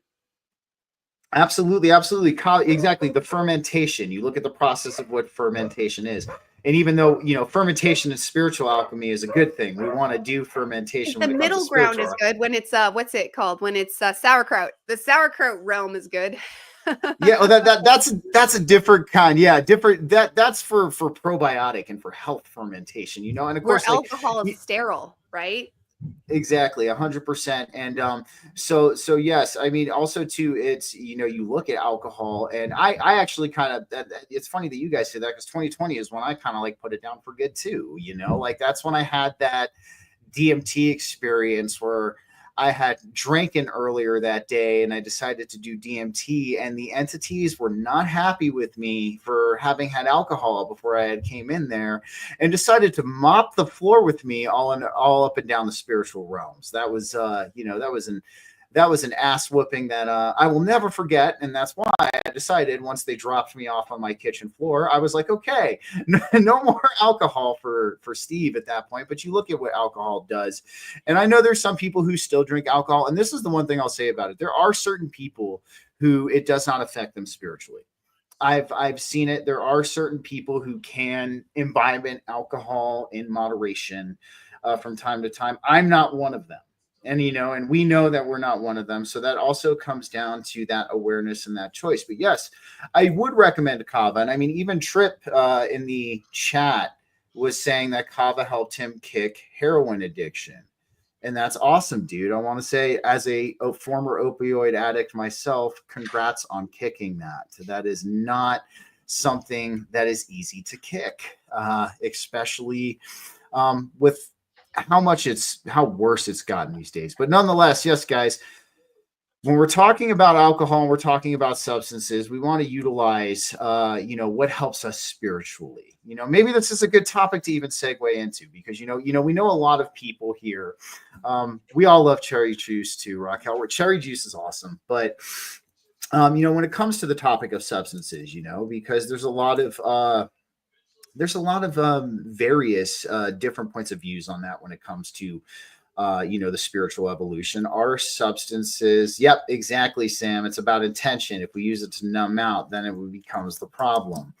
Absolutely. Exactly. The fermentation. You look at the process of what fermentation is. And even though, fermentation in spiritual alchemy is a good thing, we want to do fermentation. The middle ground is good when it's, what's it called? When it's sauerkraut. The sauerkraut realm is good. Yeah, well, that's a different kind. Yeah, different. That's for probiotic and for health fermentation, and of course, alcohol is sterile, right? Exactly, 100%. And so yes, I mean, also too, it's you look at alcohol, and I actually kind of, it's funny that you guys say that, because 2020 is when I kind of like put it down for good too. Like that's when I had that DMT experience where I had drinking earlier that day and I decided to do DMT, and the entities were not happy with me for having had alcohol before I had came in there, and decided to mop the floor with me all up and down the spiritual realms. That was, that was an ass whooping that I will never forget. And that's why I decided, once they dropped me off on my kitchen floor, I was like, okay, no more alcohol for Steve at that point. But you look at what alcohol does. And I know there's some people who still drink alcohol. And this is the one thing I'll say about it. There are certain people who it does not affect them spiritually. I've seen it. There are certain people who can imbibe alcohol in moderation from time to time. I'm not one of them. And, and we know that we're not one of them. So that also comes down to that awareness and that choice. But yes, I would recommend kava. And I mean, even Trip in the chat was saying that kava helped him kick heroin addiction. And that's awesome, dude. I want to say, as a former opioid addict myself, congrats on kicking that. That is not something that is easy to kick, especially with how worse it's gotten these days. But nonetheless, yes, guys, when we're talking about alcohol and we're talking about substances, we want to utilize, what helps us spiritually. Maybe this is a good topic to even segue into, because, we know a lot of people here. We all love cherry juice too, Raquel. Cherry juice is awesome. But, when it comes to the topic of substances, because there's a lot of various different points of views on that when it comes to, the spiritual evolution. Our substances, yep, exactly, Sam. It's about intention. If we use it to numb out, then it becomes the problem.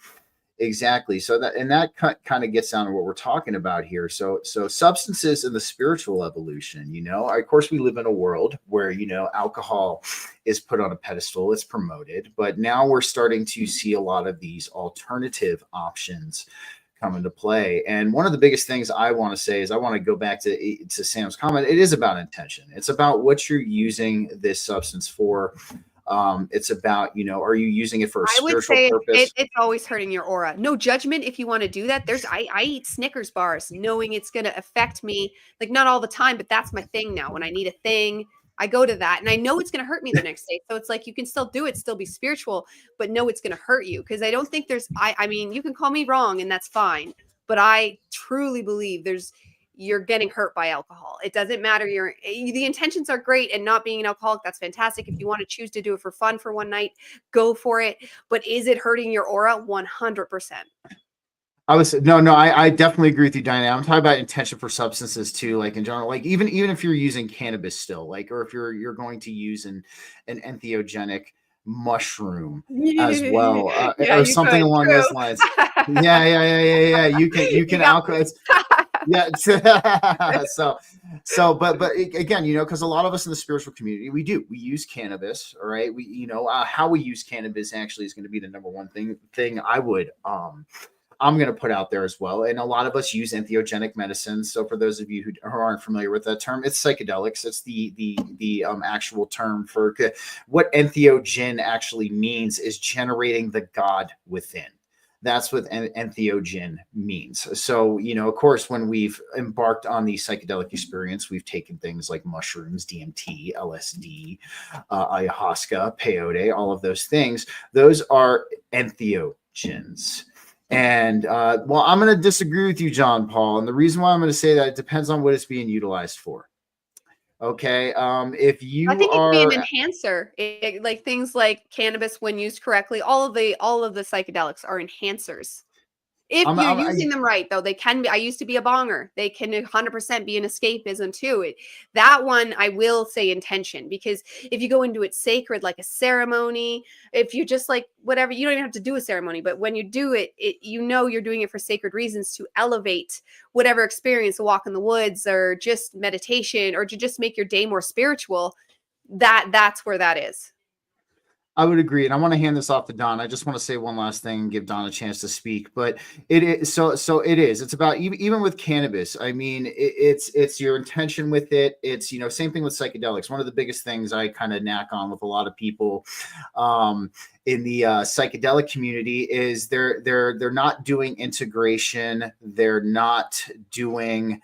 Exactly. So that kind of gets down to what we're talking about here. So substances in the spiritual evolution, of course, we live in a world where, alcohol is put on a pedestal, it's promoted, but now we're starting to see a lot of these alternative options come into play. And one of the biggest things I want to say is, I want to go back to Sam's comment. It is about intention. It's about what you're using this substance for. It's about, are you using it for a spiritual purpose? It's always hurting your aura. No judgment if you want to do that. I eat Snickers bars knowing it's going to affect me, like not all the time, but that's my thing now. When I need a thing, I go to that, and I know it's going to hurt me the next day. So it's like, you can still do it, still be spiritual, but know it's going to hurt you. Because I don't think I mean, you can call me wrong and that's fine, but I truly believe you're getting hurt by alcohol. It doesn't matter. The intentions are great, and not being an alcoholic, that's fantastic. If you want to choose to do it for fun for one night, go for it. But is it hurting your aura? 100%. I definitely agree with you, Diana. I'm talking about intention for substances too, like in general, like even if you're using cannabis still, like, or if you're going to use an entheogenic mushroom as well, Yeah, or you something could. along those lines. True. Yeah. You You can got alcohol. Yeah. But again, because a lot of us in the spiritual community, we use cannabis. All right. How we use cannabis actually is going to be the number one thing I'm going to put out there as well. And a lot of us use entheogenic medicine. So for those of you who aren't familiar with that term, it's psychedelics. It's the actual term for what entheogen actually means, is generating the God within. That's what entheogen means. So, of course, when we've embarked on the psychedelic experience, we've taken things like mushrooms, DMT, LSD, ayahuasca, peyote, all of those things. Those are entheogens. And I'm going to disagree with you, John Paul. And the reason why I'm going to say that, it depends on what it's being utilized for. Okay. If I you think it could be an are, enhancer. Like things like cannabis, when used correctly, all of the psychedelics are enhancers. If I'm, you're I'm, using them right, though, they can be. I used to be a bonger. They can 100% be an escapism too. That one, I will say intention, because if you go into it sacred, like a ceremony, if you just like whatever, you don't even have to do a ceremony. But when you do it, you're doing it for sacred reasons, to elevate whatever experience, a walk in the woods, or just meditation, or to just make your day more spiritual. That's where that is. I would agree, and I want to hand this off to Don. I just want to say one last thing and give Don a chance to speak. But it is so it is. It's about even with cannabis. I mean, it's your intention with it. It's same thing with psychedelics. One of the biggest things I kind of knack on with a lot of people in the psychedelic community is they're not doing integration. They're not doing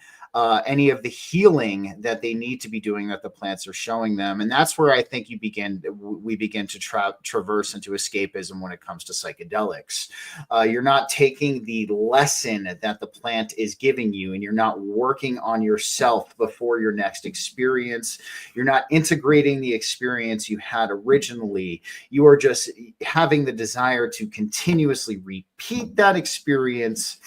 any of the healing that they need to be doing, that the plants are showing them. And that's where I think we begin to traverse into escapism when it comes to psychedelics. You're not taking the lesson that the plant is giving you, and you're not working on yourself before your next experience. You're not integrating the experience you had originally. You are just having the desire to continuously repeat that experience.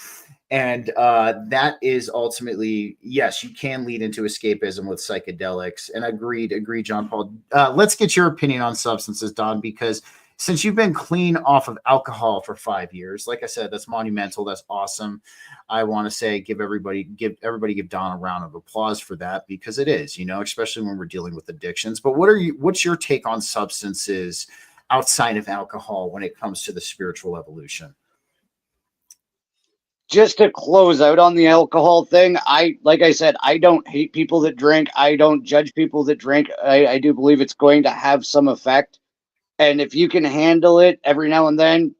And that is ultimately, yes, you can lead into escapism with psychedelics. And agreed, John Paul. Let's get your opinion on substances, Don, because since you've been clean off of alcohol for 5 years, like I said, that's monumental. That's awesome. I want to say give Don a round of applause for that, because it is, especially when we're dealing with addictions. But what's your take on substances outside of alcohol when it comes to the spiritual evolution? Just to close out on the alcohol thing, like I said, I don't hate people that drink. I don't judge people that drink. I do believe it's going to have some effect. And if you can handle it every now and then,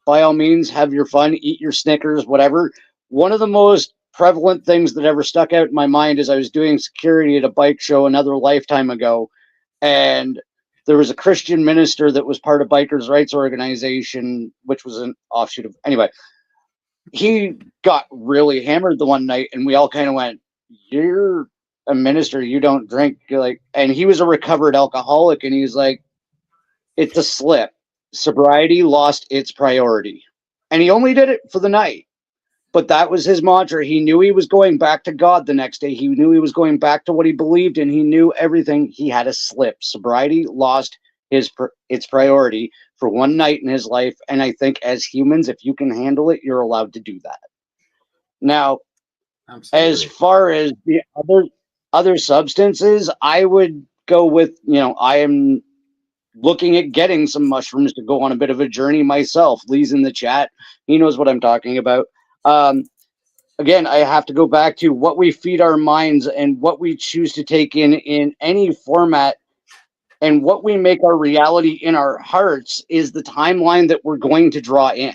by all means, have your fun, eat your Snickers, whatever. One of the most prevalent things that ever stuck out in my mind is I was doing security at a bike show another lifetime ago. And there was a Christian minister that was part of Bikers' Rights Organization, which was an offshoot of, anyway. He got really hammered the one night, and we all kind of went, "You're a minister, you don't drink." And he was a recovered alcoholic, and he's like, "It's a slip. Sobriety lost its priority." And he only did it for the night, but that was his mantra. He knew he was going back to God the next day. He knew he was going back to what he believed in. He knew everything. He had a slip. Sobriety lost its priority for one night in his life. And I think as humans, if you can handle it, you're allowed to do that. Now, absolutely. As far as the other substances, I would go with, I am looking at getting some mushrooms to go on a bit of a journey myself. Lee's in the chat. He knows what I'm talking about. Again, I have to go back to what we feed our minds and what we choose to take in any format. And what we make our reality in our hearts is the timeline that we're going to draw in,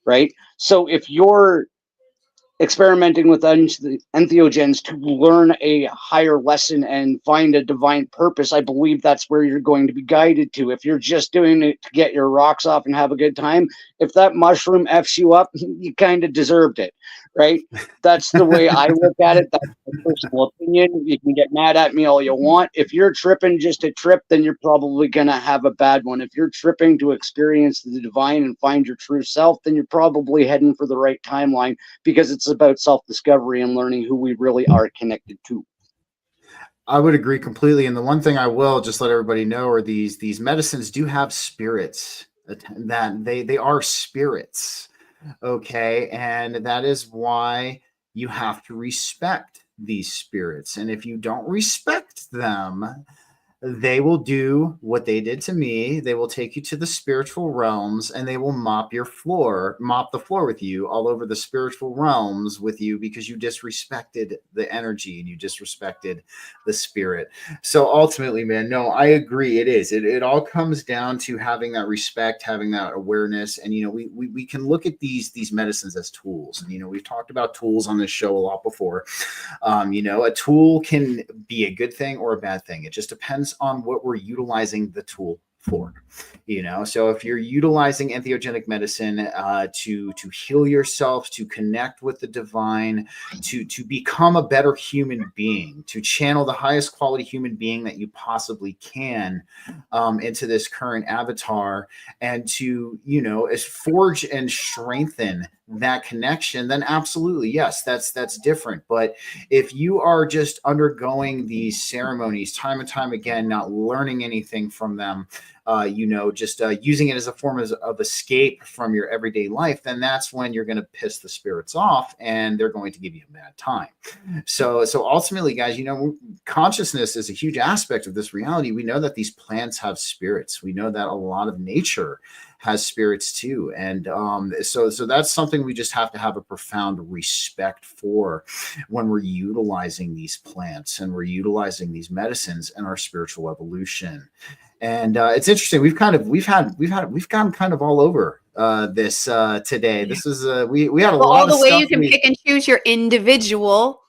right? So if you're experimenting with entheogens to learn a higher lesson and find a divine purpose, I believe that's where you're going to be guided to. If you're just doing it to get your rocks off and have a good time, if that mushroom F's you up, you kind of deserved it, right? That's the way I look at it. That's my personal opinion. You can get mad at me all you want. If you're tripping just to trip, then you're probably going to have a bad one. If you're tripping to experience the divine and find your true self, then you're probably heading for the right timeline, because it's about self-discovery and learning who we really are connected to. I would agree completely. And the one thing I will just let everybody know are these medicines do have spirits, that they are spirits. Okay. And that is why you have to respect these spirits. And if you don't respect them, they will do what they did to me. They will take you to the spiritual realms, and they will mop the floor with you all over the spiritual realms with you, because you disrespected the energy and you disrespected the spirit. So ultimately, man, no, I agree. It all comes down to having that respect, having that awareness. And, we can look at these medicines as tools. And, we've talked about tools on this show a lot before. A tool can be a good thing or a bad thing. It just depends on what we're utilizing the tool for. So if you're utilizing entheogenic medicine to heal yourself, to connect with the divine, to become a better human being, to channel the highest quality human being that you possibly can into this current avatar, and to forge and strengthen that connection, then absolutely, yes, that's different. But if you are just undergoing these ceremonies time and time again, not learning anything from them, just using it as a form of escape from your everyday life, then that's when you're going to piss the spirits off, and they're going to give you a bad time. So ultimately, guys, consciousness is a huge aspect of this reality. We know that these plants have spirits. We know that a lot of nature has spirits too. And so that's something we just have to have a profound respect for when we're utilizing these plants and we're utilizing these medicines in our spiritual evolution. And it's interesting. We've gone kind of all over this today. This is we had a lot all the of way stuff you can pick and choose your individual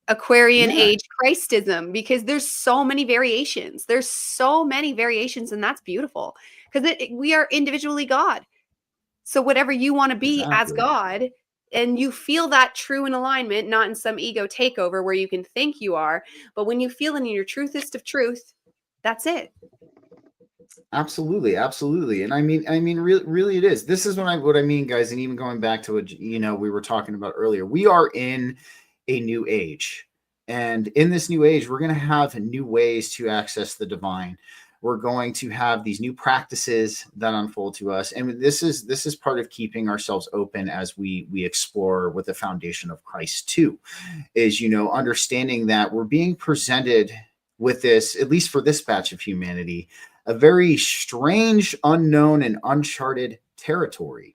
Aquarian age Christism, because there's so many variations. There's so many variations, and that's beautiful, because we are individually God. So whatever you want to be as God, and you feel that true in alignment, not in some ego takeover where you can think you are, but when you feel in your truthest of truth, that's it. Absolutely. And I mean, really, it is. This is what I mean, guys. And even going back to what we were talking about earlier, we are in a new age, and in this new age, we're going to have new ways to access the divine. We're going to have these new practices that unfold to us, and this is part of keeping ourselves open as we explore with the foundation of Christ too. Is understanding that we're being presented with this, at least for this batch of humanity, a very strange, unknown, and uncharted territory,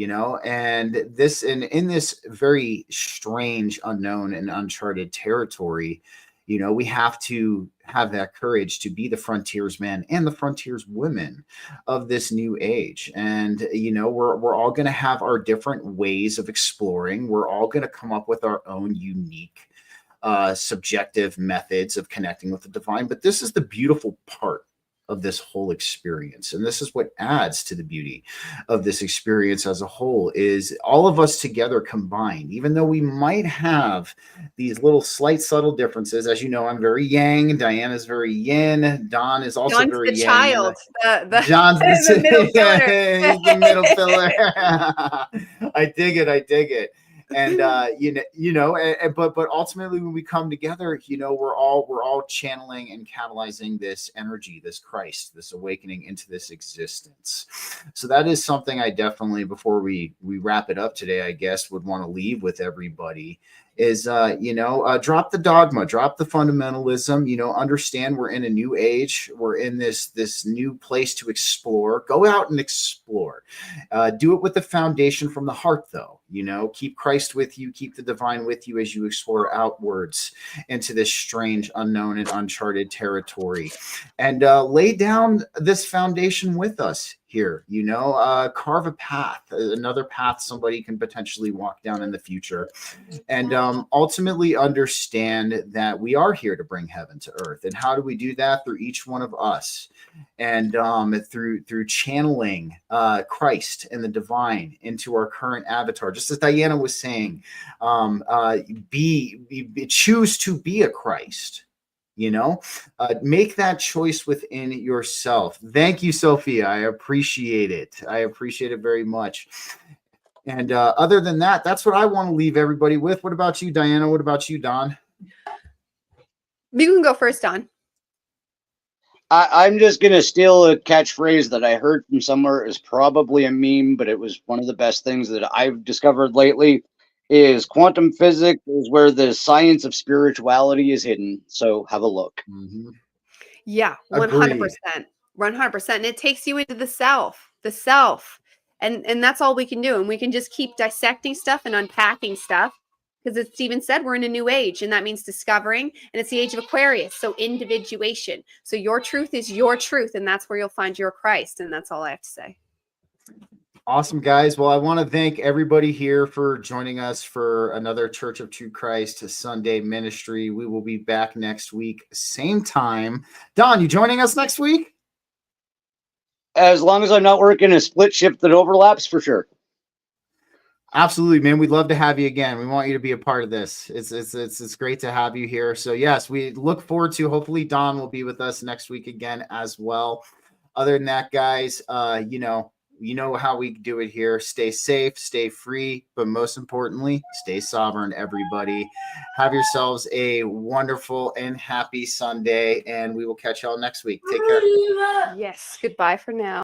and in this very strange, unknown, and uncharted territory, we have to have that courage to be the frontiersmen and the frontierswomen of this new age. And, we're all going to have our different ways of exploring. We're all going to come up with our own unique subjective methods of connecting with the divine. But this is the beautiful part of this whole experience, and this is what adds to the beauty of this experience as a whole, is all of us together combined. Even though we might have these little slight subtle differences, as you know, I'm very yang, Diana's very yin, Don is also John's very the yang. child, John's the middle pillar. he's the middle pillar. I dig it. And but ultimately, when we come together, we're all channeling and catalyzing this energy, this Christ, this awakening into this existence. So that is something I definitely, before we wrap it up today, I guess, would want to leave with everybody is, drop the dogma, drop the fundamentalism, understand we're in a new age. We're in this new place to explore. Go out and explore. Do it with the foundation from the heart, though. Keep Christ with you, keep the divine with you as you explore outwards into this strange, unknown, and uncharted territory. And lay down this foundation with us. here, carve a path, another path somebody can potentially walk down in the future, and ultimately understand that we are here to bring heaven to earth. And how do we do that? Through each one of us, and through channeling Christ and the divine into our current avatar. Just as Diana was saying, choose to be a Christ. Make that choice within yourself. Thank you, Sophia. I appreciate it. I appreciate it very much. And other than that, that's what I want to leave everybody with. What about you, Diana? What about you, Don? You can go first, Don. I'm just going to steal a catchphrase that I heard from somewhere. Is probably a meme, but it was one of the best things that I've discovered lately. Is quantum physics is where the science of spirituality is hidden. So have a look. Mm-hmm. Yeah, 100%. 100%. And it takes you into the self. And that's all we can do. And we can just keep dissecting stuff and unpacking stuff. Because as Stephen said, we're in a new age, and that means discovering. And it's the age of Aquarius. So individuation. So your truth is your truth. And that's where you'll find your Christ. And that's all I have to say. Awesome, guys. Well, I want to thank everybody here for joining us for another Church of True Christ Sunday ministry. We will be back next week, same time. Don, you joining us next week? As long as I'm not working a split shift that overlaps, for sure. Absolutely, man. We'd love to have you again. We want you to be a part of this. It's great to have you here. So yes, we look forward to, hopefully Don will be with us next week again as well. Other than that, guys, you know how we do it here. Stay safe, stay free, but most importantly, stay sovereign, everybody. Have yourselves a wonderful and happy Sunday, and we will catch y'all next week. Take care. Yes. Goodbye for now.